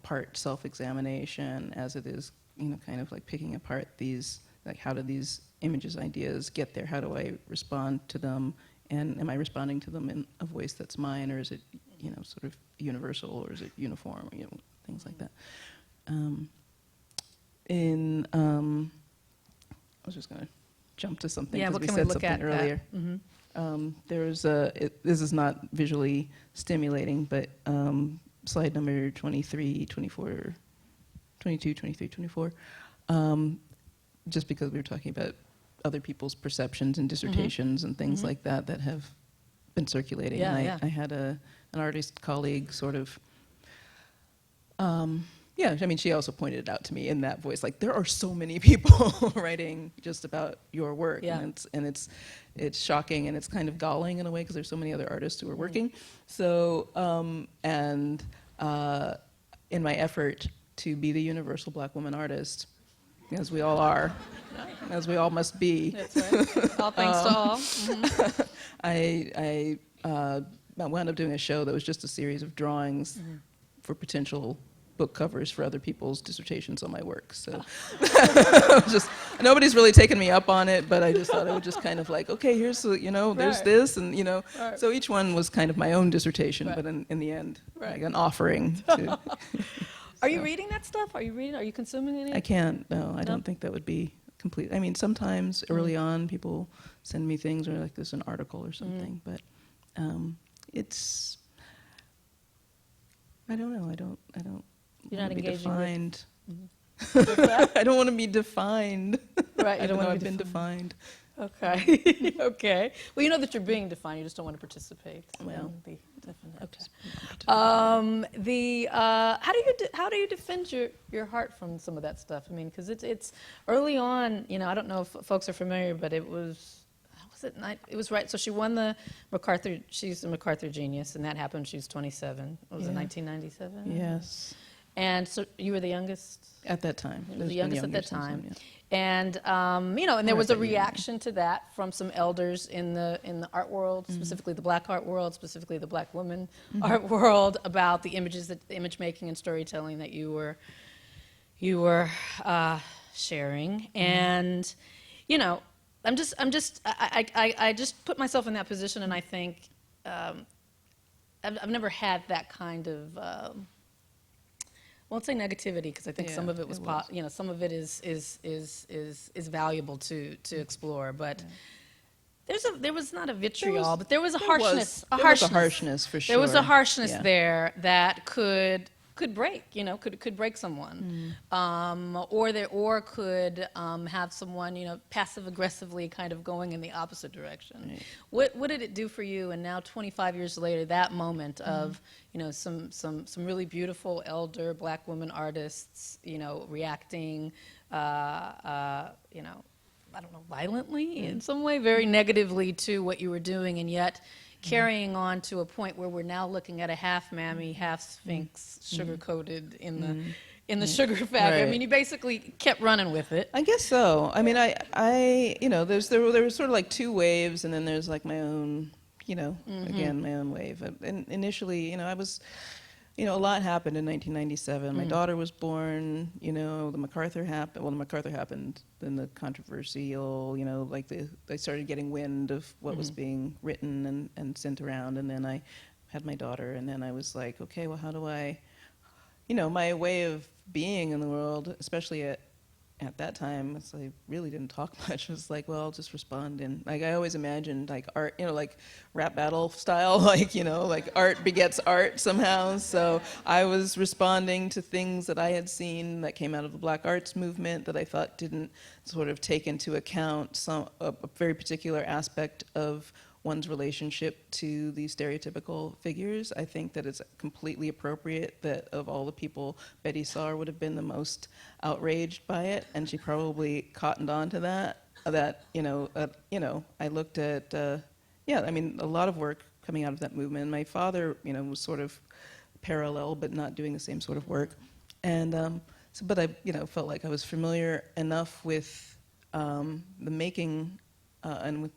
part self-examination, as it is, kind of like picking apart these, like, how do these images, ideas get there? How do I respond to them? And am I responding to them in a voice that's mine, or is it, sort of universal, or is it uniform, or, things like that. I was just going to jump to something, because we said something earlier. This is not visually stimulating, but slide number 23, 24, 22, 23, 24. Just because we were talking about other people's perceptions and dissertations and things like that have been circulating. I had an artist colleague sort of, she also pointed it out to me in that voice, like, there are so many people writing just about your work, and it's shocking, and it's kind of galling in a way, because there's so many other artists who are working. So, in my effort to be the universal black woman artist, as we all are, as we all must be. That's right. All thanks to all. I wound up doing a show that was just a series of drawings for potential book covers for other people's dissertations on my work. So nobody's really taken me up on it, but I just thought I would just kind of like, okay, here's, there's this, and, so each one was kind of my own dissertation, but in the end, like an offering to... Are you reading that stuff? Are you consuming any? I can't, no. I don't think that would be complete. I mean, sometimes early on, people send me things, or like there's an article or something, but it's, I don't know. I don't You're not want to be engaging defined. I don't want to be defined. Right. I don't know I've been defined. Okay. Okay. Well, you know that you're being defined. You just don't want to participate. So Well, be definite. Okay. How do you defend your heart from some of that stuff? I mean, because it's early on. I don't know if folks are familiar, but it was. It was right. So she won the MacArthur. She's a MacArthur Genius, and that happened when she was 27. What was it, 1997? Yes. And so you were the youngest? At that time. The youngest at that time. Then, yeah. And and there was a reaction to that from some elders in the art world, specifically the black art world, specifically the black woman art world, about the image making and storytelling that you were sharing. And I just put myself in that position, and I think I've never had that kind of. I won't say negativity, because I think some of it was, some of it is valuable to explore, but there was not a vitriol, but there was a harshness. There was a harshness for sure. There was a harshness there that could could break, could break someone, or could have someone, passive aggressively kind of going in the opposite direction. Right. What did it do for you? And now 25 years later, that moment of some really beautiful elder Black women artists, reacting, I don't know, violently in some way, very negatively to what you were doing, and yet carrying on to a point where we're now looking at a half mammy, half sphinx, sugar-coated in the sugar factory. Right. I mean, you basically kept running with it. I guess so. I mean, there were sort of like two waves, and then there's like my own, again, my own wave. And initially, I was, a lot happened in 1997. My daughter was born, the MacArthur happened. Well, the MacArthur happened, then the controversial, they started getting wind of what was being written and sent around, and then I had my daughter, and then I was like, okay, well, how do I, my way of being in the world, especially at that time, so I really didn't talk much. It was like, well, I'll just respond. And like I always imagined like art, like rap battle style, like art begets art somehow. So I was responding to things that I had seen that came out of the Black arts movement that I thought didn't sort of take into account a very particular aspect of one's relationship to these stereotypical figures. I think that it's completely appropriate that of all the people, Betty Saar would have been the most outraged by it, and she probably cottoned on to that. I looked at, a lot of work coming out of that movement. My father, was sort of parallel, but not doing the same sort of work. And, but I, felt like I was familiar enough with the making and with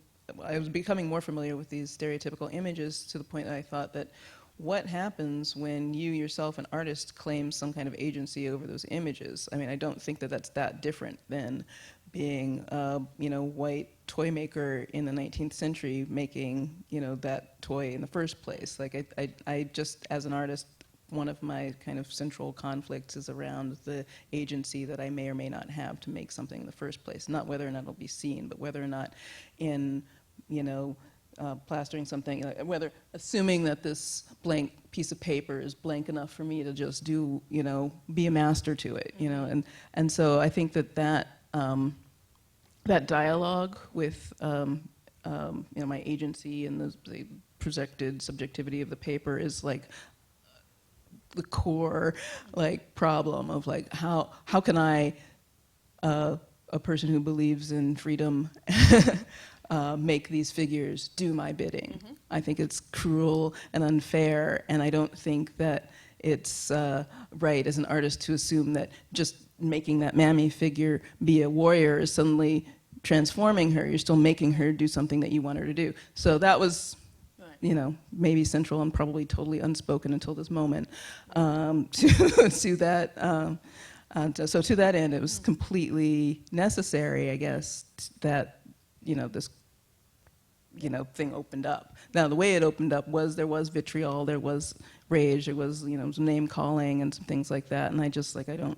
I was becoming more familiar with these stereotypical images to the point that I thought that what happens when you yourself, an artist, claim some kind of agency over those images? I mean, I don't think that that's that different than being, white toy maker in the 19th century making, that toy in the first place. Like I just, as an artist, one of my kind of central conflicts is around the agency that I may or may not have to make something in the first place. Not whether or not it'll be seen, but whether or not in, plastering something, whether assuming that this blank piece of paper is blank enough for me to just do, be a master to it, and so I think that dialogue with, my agency and the projected subjectivity of the paper is like the core problem of how can I, a person who believes in freedom, make these figures do my bidding. I think it's cruel and unfair, and I don't think that it's right as an artist to assume that just making that mammy figure be a warrior is suddenly transforming her. You're still making her do something that you want her to do. So that was maybe central and probably totally unspoken until this moment, to that. So to that end, it was completely necessary, I guess, that, this, thing opened up. Now, the way it opened up was there was vitriol, there was rage, there was, some name calling and some things like that. And I just, I don't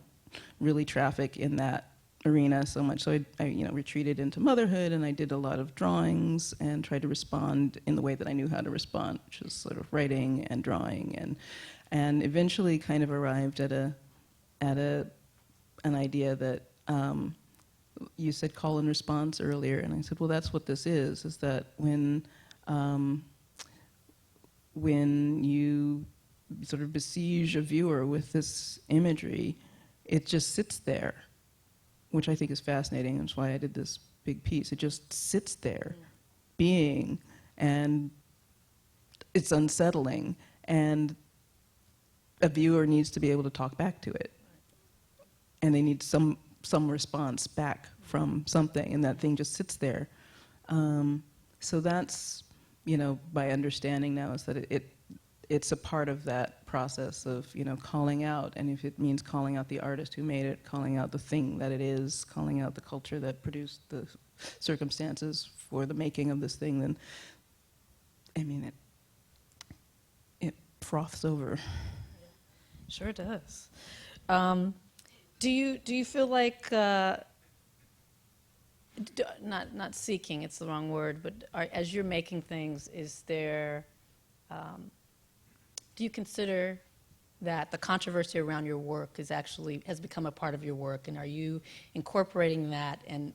really traffic in that arena so much. So I retreated into motherhood, and I did a lot of drawings and tried to respond in the way that I knew how to respond, which was sort of writing and drawing, and eventually kind of arrived at an idea that you said call and response earlier, and I said, well, that's what this is that when you sort of besiege a viewer with this imagery, it just sits there, which I think is fascinating. That's why I did this big piece. It just sits there, being, and it's unsettling, and a viewer needs to be able to talk back to it, and they need some response back from something, and that thing just sits there. So that's, my understanding now is that it's a part of that process of, calling out, and if it means calling out the artist who made it, calling out the thing that it is, calling out the culture that produced the circumstances for the making of this thing, then, I mean, it froths over. Sure does. Do you feel like not seeking, it's the wrong word, but as you're making things, is there do you consider that the controversy around your work has become a part of your work, and are you incorporating that and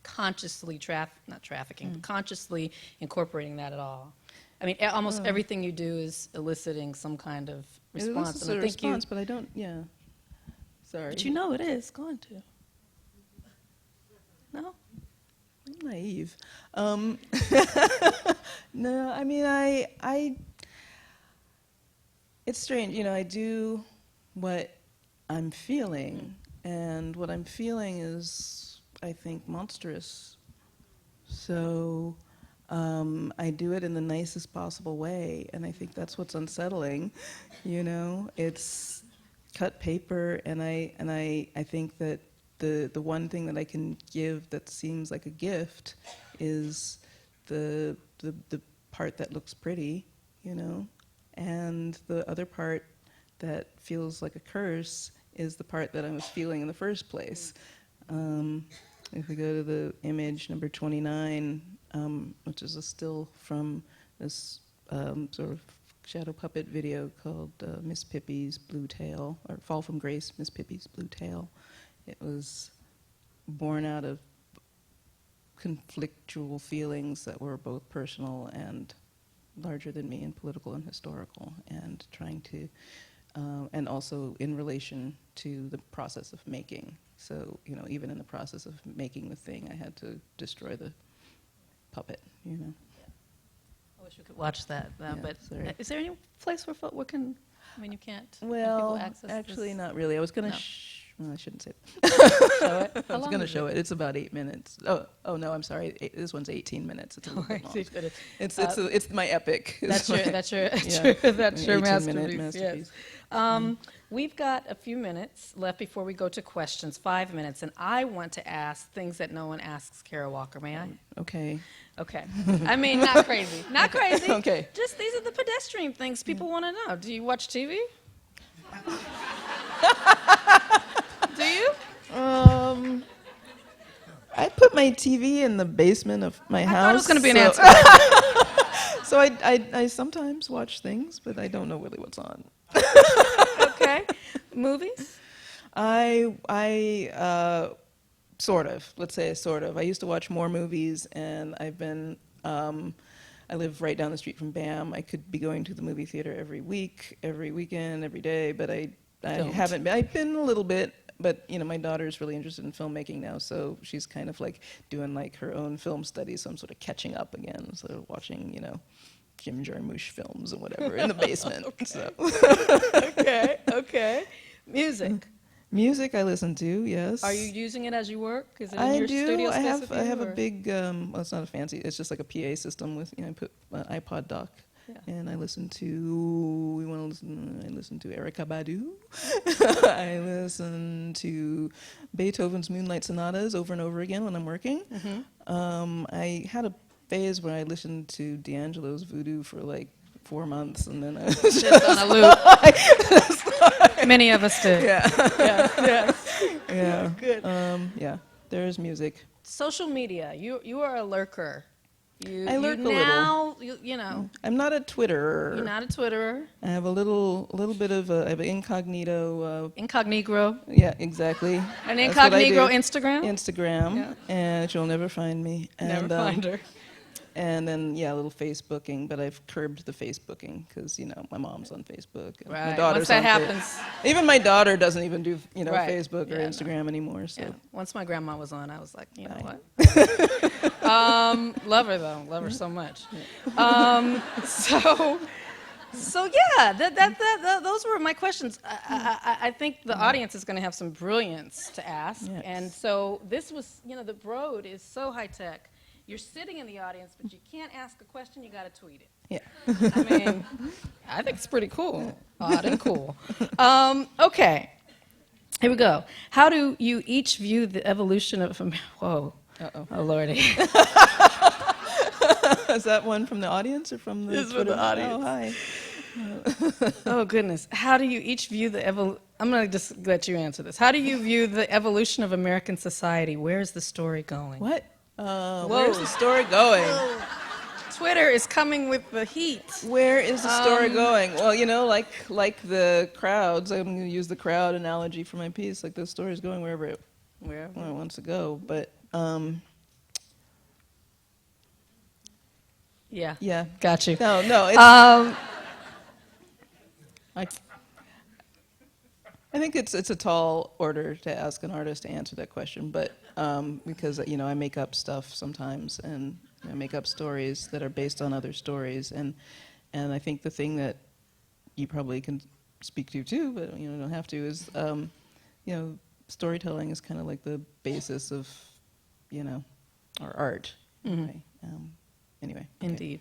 consciously not trafficking, but consciously incorporating that at all? I mean, almost everything you do is eliciting some kind of response. It's a response, but I don't. Yeah. Sorry. But you know it is going to. No? I'm naive. No, I mean, I. It's strange, you know. I do what I'm feeling, and what I'm feeling is, I think, monstrous. So. I do it in the nicest possible way, and I think that's what's unsettling. You know, it's cut paper, and I think that the one thing that I can give that seems like a gift is the part that looks pretty, you know, and the other part that feels like a curse is the part that I was feeling in the first place. If we go to the image number 29. Which is a still from this sort of shadow puppet video called Miss Pippi's Blue Tail, or Fall from Grace, Miss Pippi's Blue Tail. It was born out of conflictual feelings that were both personal and larger than me, and political and historical, and trying to, and also in relation to the process of making. So, you know, even in the process of making the thing, I had to destroy the puppet, you know. I wish we could watch that, but sorry. Is there any place where can, I mean, you can't, Well, people access actually this? not really. I was going to, No. Well, I shouldn't say that. Show it? I was going to show it. It's about 8 minutes. Oh no, I'm sorry. This one's 18 minutes. It's a little bit long. It's my epic. That's your an masterpiece. 18-minute masterpiece. Yes. We've got a few minutes left before we go to questions, 5 minutes, and I want to ask things that no one asks Kara Walker. May I? Okay. Okay. I mean, not crazy. Not crazy. Okay. Just these are the pedestrian things people want to know. Do you watch TV? Do you? I put my TV in the basement of my house. I thought it was going to be an answer. So I sometimes watch things, but I don't know really what's on. Okay. Movies? I sort of. Let's say sort of. I used to watch more movies, and I've been. I live right down the street from BAM. I could be going to the movie theater every week, every weekend, every day, but I haven't been. I've been a little bit, but you know, my daughter's really interested in filmmaking now, so she's kind of like doing like her own film studies. So I'm sort of catching up again, sort of watching, you know, Jim Jarmusch films and whatever in the basement. Okay. So. Okay. Music. Music I listen to, yes. Are you using it as you work? Is it in your studio space? I have a big, well, it's not a fancy, it's just like a PA system with, you know, I put an iPod dock. Yeah. And I listen to Erykah Badu. I listen to Beethoven's Moonlight Sonatas over and over again when I'm working. Mm-hmm. I had a phase where I listened to D'Angelo's Voodoo for like 4 months, and then I was Just on a loop. Many of us do. Yeah. Yeah. Yeah. Good. Yeah. There's music. Social media. You are a lurker. I lurk a little. You know. I'm not a Twitterer. You're not a Twitterer. I have a little bit of I have an incognito. Incognito. Yeah, exactly. An That's what I incognito do. Instagram. Instagram, Yeah. and you'll never find me. And, Never find her. And then, yeah, a little Facebooking, but I've curbed the Facebooking because, you know, my mom's on Facebook. And my Right. daughter's Once that on happens. Even my daughter doesn't even do, you know, Right. Facebook or Yeah, Instagram anymore. So. Yeah. Once my grandma was on, I was like, you know Right. what? Love her though. Love her so much. So yeah, those were my questions. I think the audience is going to have some brilliance to ask, Yes. and so this was, you know, the Broad is so high tech. You're sitting in the audience, but you can't ask a question. You got to tweet it. Yeah. I mean, I think it's pretty cool. Odd and cool. Okay, here we go. How do you each view the evolution of Whoa. Uh-oh. Oh, Lordy. Is that one from the audience or from the This is from Twitter? the audience. Oh, hi. Oh, goodness. How do you each view the I'm going to just let you answer this. How do you view the evolution of American society? Where is the story going? What? Where's the story going? Twitter is coming with the heat. Where is the story going? Well, like the crowds. I'm going to use the crowd analogy for my piece. Like the story's going wherever it wants to go. But Yeah. Got you. no. It's, I think it's a tall order to ask an artist to answer that question, but because I make up stuff sometimes, and I make up stories that are based on other stories, and I think the thing that you probably can speak to too, but don't have to, is storytelling is kind of like the basis of our art. Right? Anyway. Okay. Indeed.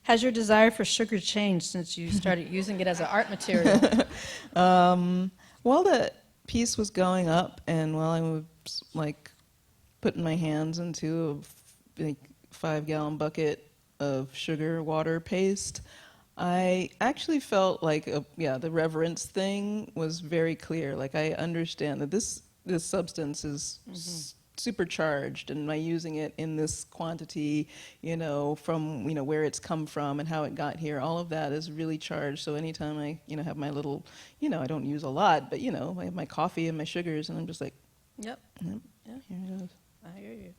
Has your desire for sugar changed since you started using it as an art material? While the piece was going up, and while I was putting my hands into a 5-gallon bucket of sugar water paste, I actually felt like the reverence thing was very clear. Like, I understand that this substance is supercharged, and by using it in this quantity, from where it's come from and how it got here, all of that is really charged. So anytime I have my little, I don't use a lot, but I have my coffee and my sugars, and I'm just like, Yep. yeah, here it is. I hear you.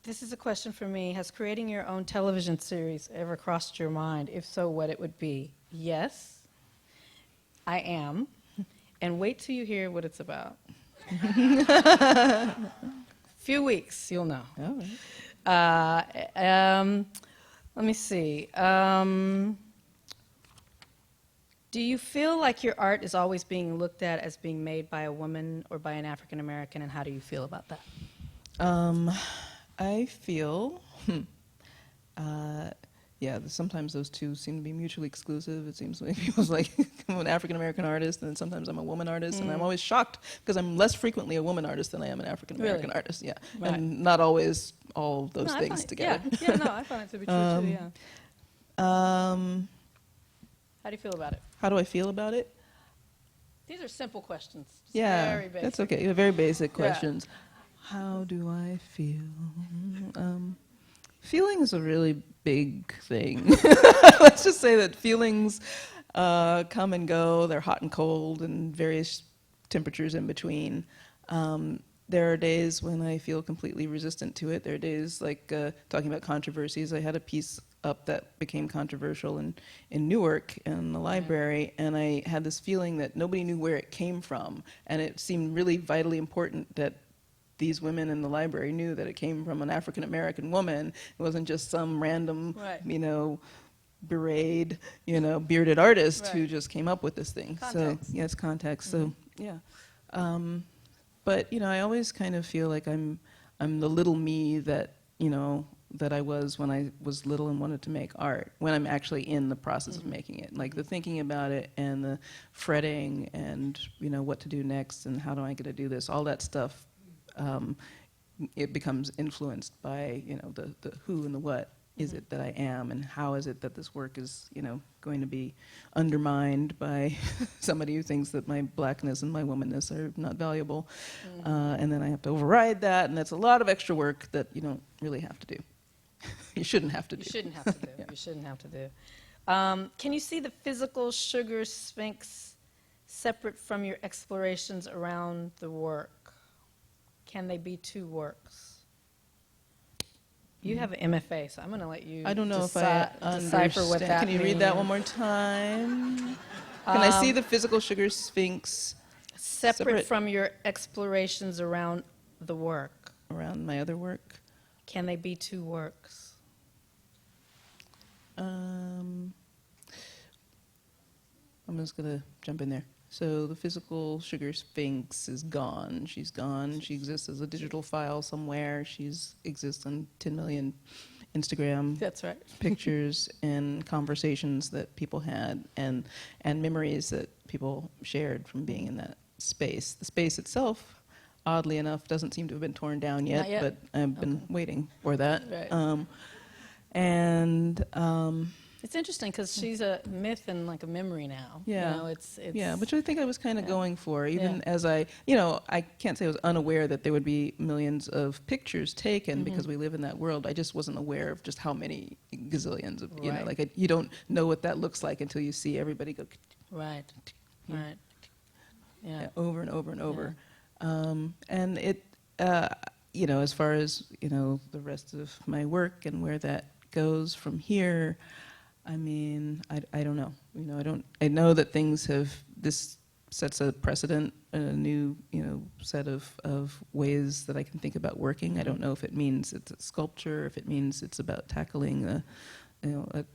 This is a question for me. Has creating your own television series ever crossed your mind? If so, what it would be? Yes, I am. And wait till you hear what it's about. Few weeks, you'll know. All right. Let me see. Do you feel like your art is always being looked at as being made by a woman or by an African American, and how do you feel about that? I feel, sometimes those two seem to be mutually exclusive. It seems like people's like, I'm an African American artist, and then sometimes I'm a woman artist, and I'm always shocked because I'm less frequently a woman artist than I am an African American artist. Yeah, Right. and not always all of those things together. Yeah, no, I find it to be true too. Yeah. How do you feel about it? How do I feel about it? These are simple questions. Just Yeah, very basic. that's okay. Very basic Yeah. questions. How do I feel? Feeling is a really big thing. Let's just say that feelings come and go. They're hot and cold and various temperatures in between. There are days when I feel completely resistant to it. There are days like talking about controversies. I had a piece up that became controversial in Newark in the library, and I had this feeling that nobody knew where it came from, and it seemed really vitally important that these women in the library knew that it came from an African American woman. It wasn't just some random, Right. beraded, bearded artist who Right. just came up with this thing. Context. So yes, context. So yeah, but I always kind of feel like I'm the little me that that I was when I was little and wanted to make art, when I'm actually in the process of making it. Like the thinking about it and the fretting and what to do next and how do I get to do this, all that stuff. It becomes influenced by the who and the what is it that I am, and how is it that this work is going to be undermined by somebody who thinks that my blackness and my womanness are not valuable, and then I have to override that, and that's a lot of extra work that you don't really have to do. You shouldn't have to do. You shouldn't have to do. Yeah. You shouldn't have to do. Can you see the physical sugar sphinx separate from your explorations around the work? Can they be two works? You have an MFA, so I'm going to let you I don't know if I decipher what understand. that Can you read that one more time? Can I see the physical sugar sphinx separate from your explorations around the work? around my other work? Can they be two works? I'm just going to jump in there. So the physical sugar sphinx is gone. She's gone. She exists as a digital file somewhere. She exists on 10 million Instagram That's right. pictures and conversations that people had and memories that people shared from being in that space. The space itself, oddly enough, doesn't seem to have been torn down yet, Not yet. but I've been waiting for that. Right. It's interesting because she's a myth and like a memory now. Yeah. You know, it's Yeah, which I think I was kind of yeah. going for, even Yeah. as I can't say I was unaware that there would be millions of pictures taken because we live in that world. I just wasn't aware of just how many gazillions of, Right. like you don't know what that looks like until you see everybody go right, right. Yeah. over and over and over. And it, as far as, the rest of my work and where that goes from here, I mean, I don't know. I know that this sets a precedent, a new, set of ways that I can think about working. I don't know if it means it's a sculpture, if it means it's about tackling a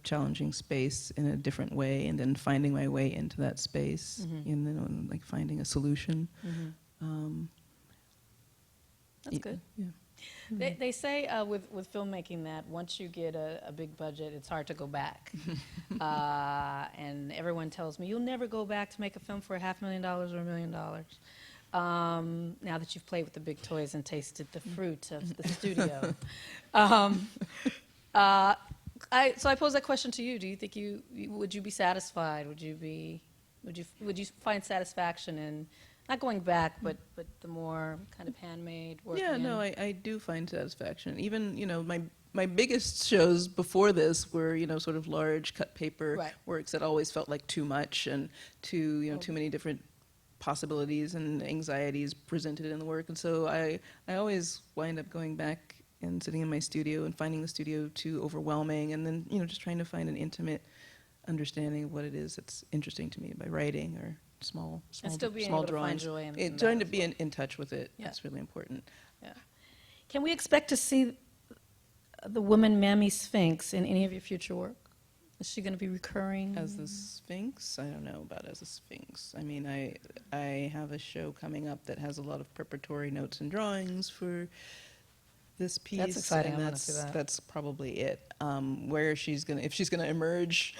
challenging space in a different way and then finding my way into that space, and like finding a solution. That's good. Yeah. They say with filmmaking that once you get a big budget, it's hard to go back. And everyone tells me, you'll never go back to make a film for $500,000 or $1 million. Now that you've played with the big toys and tasted the fruit of the studio. So I pose that question to you. Do you think would you be satisfied? Would you find satisfaction in not going back, but the more kind of handmade work? Yeah, no, I do find satisfaction. Even, my biggest shows before this were, sort of large cut paper Right. works that always felt like too much and too many different possibilities and anxieties presented in the work. And so I always wind up going back and sitting in my studio and finding the studio too overwhelming, and then, just trying to find an intimate understanding of what it is that's interesting to me by writing or small And still being small able to find drawings. joy in that Trying to as be well. in touch with it. Yeah. That's really important. Yeah. Can we expect to see the woman Mammy Sphinx in any of your future work? Is she going to be recurring? As the Sphinx? I don't know about as a Sphinx. I mean, I have a show coming up that has a lot of preparatory notes and drawings for this piece. That's exciting. And I wanna see that. that's probably it. Where if she's gonna emerge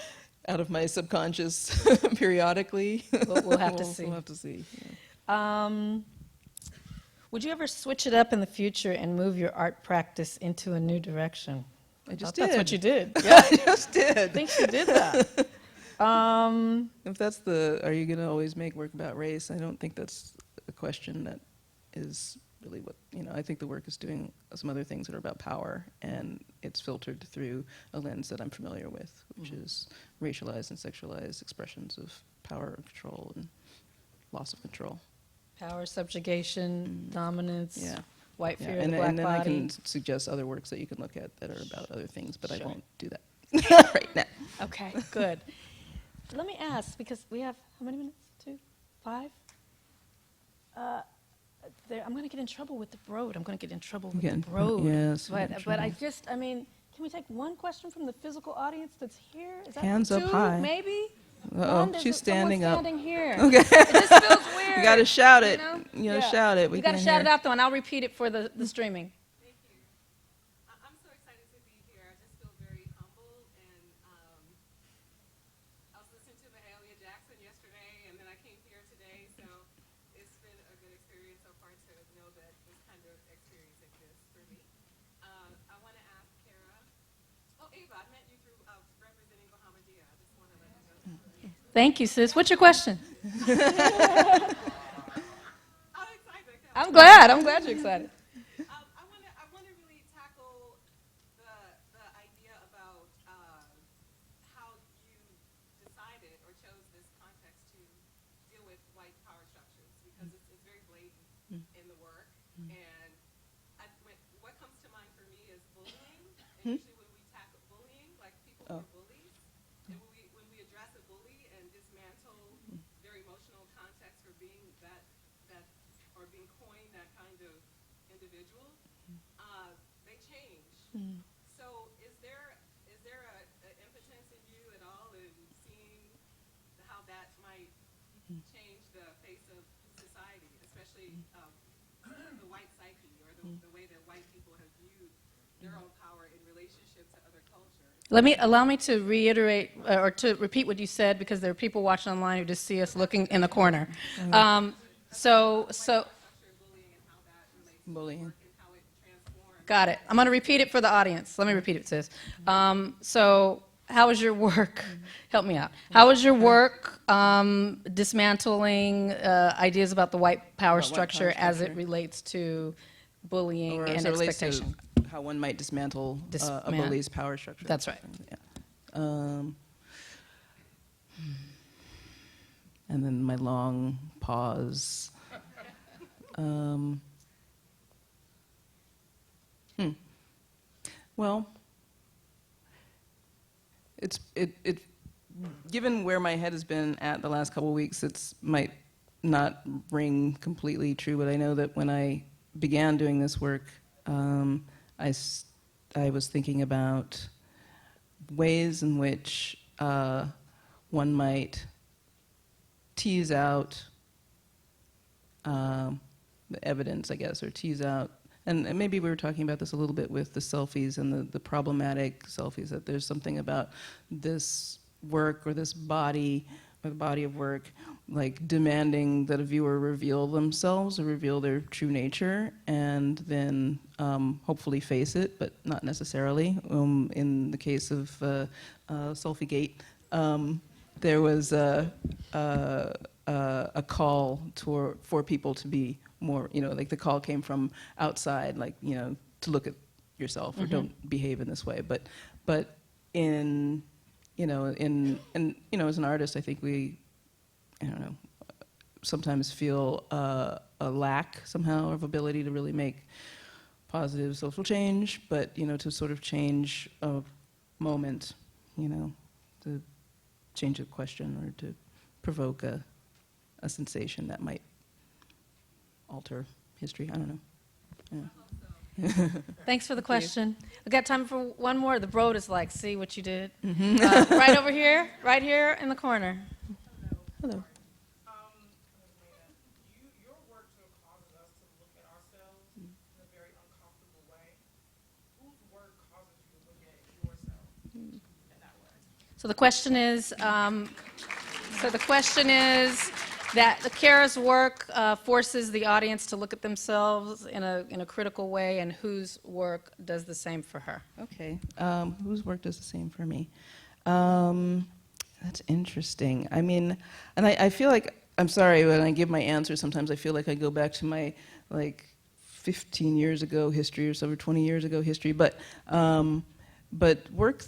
out of my subconscious periodically, We'll have to see. We'll have to see. Yeah. Would you ever switch it up in the future and move your art practice into a new direction? I just That's what did. you did. Yeah, I just I did. think she did that. If that's are you going to always make work about race? I don't think that's a question that is really what, I think the work is doing some other things that are about power, and it's filtered through a lens that I'm familiar with, which is racialized and sexualized expressions of power and control and loss of control. Power, subjugation, dominance, Yeah. white Yeah. fear of And, the black and then I body. can suggest other works that you can look at that are about other things, but I Sure. won't do that right now. Okay, good. Let me ask, because we have, how many minutes? 2? 5? I'm going to get in trouble with the broad. I'm going to get in trouble with Again, the broad. yes, you'll get in But I mean, can we take one question from the physical audience that's here? Is that Hands up 2, high. maybe? Uh-oh, One, there's she's standing up. Someone standing here. Okay. It just feels weird. You got to shout it. You know? Yeah. Shout it. We You got to can't shout hear. it out, though, and I'll repeat it for the streaming. Thank you. I'm so excited to be here. I just feel very humbled, and I was listening to Mahalia Jackson yesterday, and then I came here today, so it's been a good experience so far to know that this kind of experience exists for me. I want to ask Kara. Oh, Ava, I met you through representing Bahamadia. I just want to let you know. Thank you, sis. What's your question? I'm excited. I'm glad you're excited. I want to really tackle the idea about how you decided or chose this context to deal with white power structures, because it's very blatant in the work. And what comes to mind for me is bullying. And usually when we tackle bullying, like people who are bullies, and when we address a bully and dismantle their emotional context for being that or being coined that kind of individual, they change. So is there a impotence in you at all in seeing how that might change the face of society, especially the white psyche, or the way that white people have viewed their own power in relationship to other cultures? Allow me to reiterate or to repeat what you said, because there are people watching online who just see us looking in the corner. So Structure of bullying and how that relates to Bullying. work and how it transforms. got it. I'm going to repeat it for the audience. Let me repeat it, sis. So how is your work? Help me out. How is your work dismantling ideas about the white power About white structure power as it structure. relates to bullying Or and as it relates to expectation? how one might dismantle a Disman- bully's power structure. That's right. Yeah. And then my long pause. Well, it given where my head has been at the last couple of weeks, it might not ring completely true, but I know that when I began doing this work, I was thinking about ways in which one might tease out the evidence, I guess, or tease out, and maybe we were talking about this a little bit with the selfies and the problematic selfies, that there's something about this work or this body, or the body of work, like demanding that a viewer reveal themselves or reveal their true nature, and then hopefully face it, but not necessarily. In the case of Selfie there was a call for people to be more, like the call came from outside, like, to look at yourself or don't behave in this way. But in, as an artist, I think we, sometimes feel a lack somehow of ability to really make positive social change, but, to sort of change a moment, to change a question or to provoke a sensation that might alter history. I don't know. Yeah. Thanks for the question. We got time for one more. The broad is like, see what you did? Right over here, right here in the corner. Hello. Your work causes us to look at ourselves in a very uncomfortable way. Whose work causes you to look at yourself in that way? So the question is that the Kara's work forces the audience to look at themselves in a critical way, and whose work does the same for her? Okay. Whose work does the same for me? That's interesting. I mean, and I feel like, I'm sorry, when I give my answer, sometimes I feel like I go back to my, 15 years ago history or so, or 20 years ago history. But work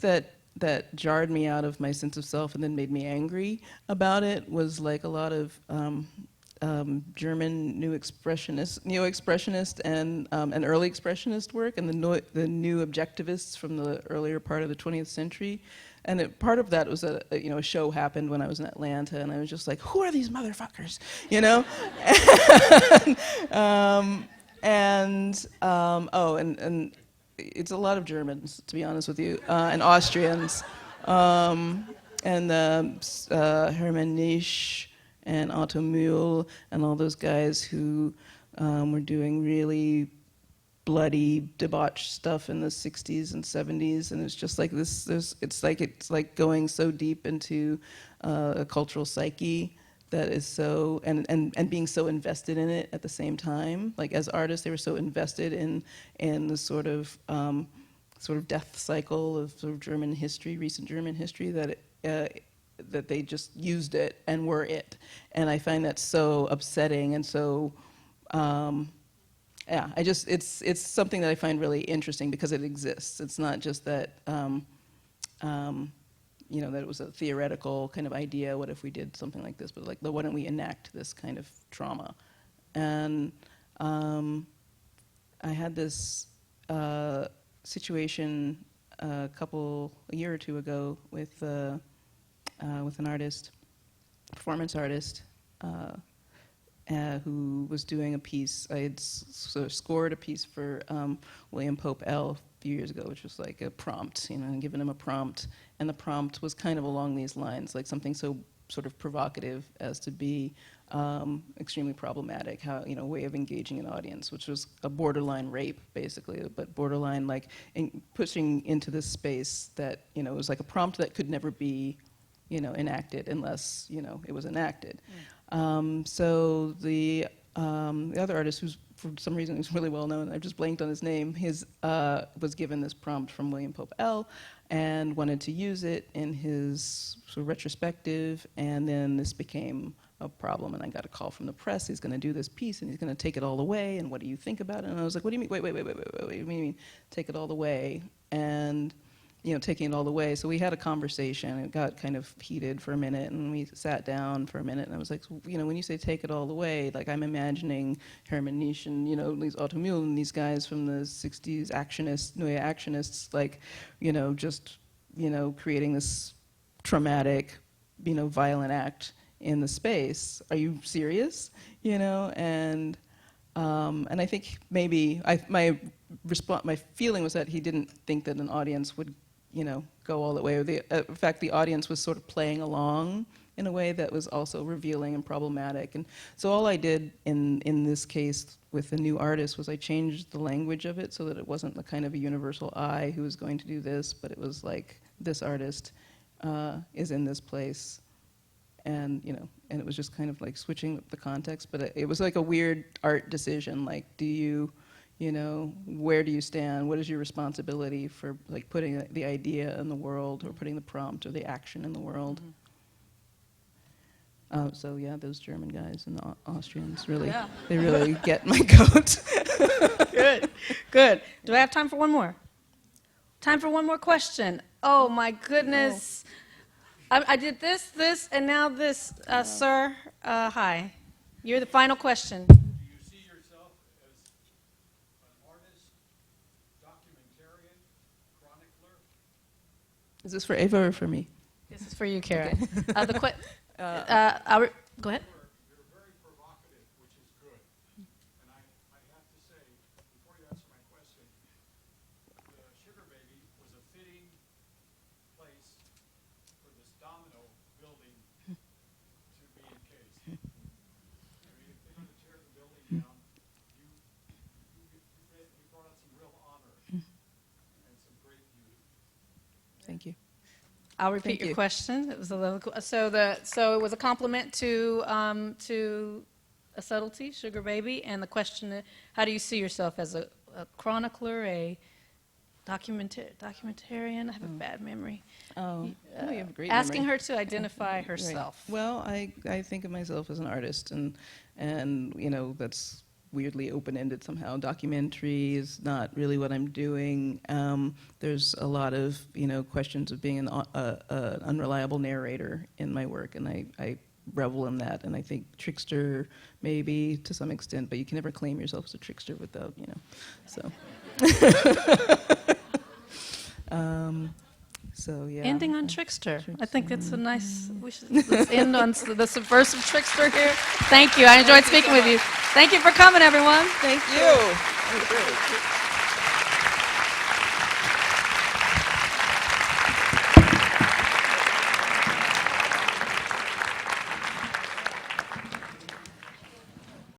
that jarred me out of my sense of self and then made me angry about it was like a lot of German neo-expressionist and early expressionist work, and the new objectivists from the earlier part of the 20th century. And part of that was a show happened when I was in Atlanta, and I was just like, who are these motherfuckers, and it's a lot of Germans, to be honest with you, and Austrians, and Hermann Nisch and Otto Mühl and all those guys who were doing really bloody, debauched stuff in the 60s and 70s, and it's just like this. It's like going so deep into a cultural psyche that is so, and being so invested in it at the same time. Like as artists, they were so invested in the sort of death cycle of sort of German history, recent German history, that that they just used it and were it. And I find that so upsetting and so. It's something that I find really interesting because it exists. It's not just that, that it was a theoretical kind of idea, what if we did something like this, but like, why don't we enact this kind of trauma? And I had this situation a year or two ago with an artist, performance artist, who was doing a piece. I had scored a piece for William Pope L. a few years ago, which was like a prompt, giving him a prompt. And the prompt was kind of along these lines, like something so sort of provocative as to be extremely problematic, how, way of engaging an audience, which was a borderline rape, basically, but borderline like pushing into this space that, it was like a prompt that could never be, enacted unless, it was enacted. So the other artist, who's for some reason he's really well known. I've just blanked on his name. His was given this prompt from William Pope L. and wanted to use it in his sort of retrospective, and then this became a problem, and I got a call from the press. He's going to do this piece, and he's going to take it all away, and what do you think about it? And I was like, what do you mean? Wait, what do you mean take it all the way? And, you know, taking it all the way. So we had a conversation. It got kind of heated for a minute, and we sat down for a minute, and I was like, you know, when you say take it all the way, like I'm imagining Herman Nisch and, you know, these Automule and these guys from the 60s actionists, Neue Actionists, like, you know, just, you know, creating this traumatic, you know, violent act in the space. Are you serious? You know, and I think maybe my feeling was that he didn't think that an audience would, you know, go all the way. Or in fact, the audience was sort of playing along in a way that was also revealing and problematic. And so all I did in this case with the new artist was I changed the language of it so that it wasn't the kind of a universal I who was going to do this, but it was like this artist is in this place. And, you know, and it was just kind of like switching the context, but it was like a weird art decision. Like, do you, you know, where do you stand? What is your responsibility for like putting the idea in the world, or putting the prompt or the action in the world? So yeah, those German guys and the Austrians really, they really get my goat. Good, good. Do I have time for one more? Time for one more question. Oh my goodness. I did this, and now this. Sir, hi. You're the final question. Do you see yourself as an artist, documentarian, chronicler? Is this for Ava or for me? This is for you, Kara. Okay. Go ahead. You're very provocative, which is good. And I have to say, before you answer my question, the Sugar Baby was a fitting place for this Domino building to be encased. I mean, if they're going to tear the building down, you brought out some real honor and some great beauty. Thank you. I'll repeat Thank your you. question. It was a little, so it was a compliment to a subtlety, Sugar Baby, and the question: how do you see yourself as a chronicler, a documentarian? I have a bad memory. Oh, you have a great Asking memory. her to identify Right. herself. Well, I think of myself as an artist, and you know, that's weirdly open-ended somehow. Documentary is not really what I'm doing. There's a lot of, you know, questions of being an unreliable narrator in my work, and I revel in that. And I think trickster, maybe to some extent, but you can never claim yourself as a trickster without, you know, so. So yeah. Ending on trickster. I think that's a nice. Let's end on the subversive trickster here. Thank you. I enjoyed speaking with you. Thank you for coming, everyone. Thank you. That was great.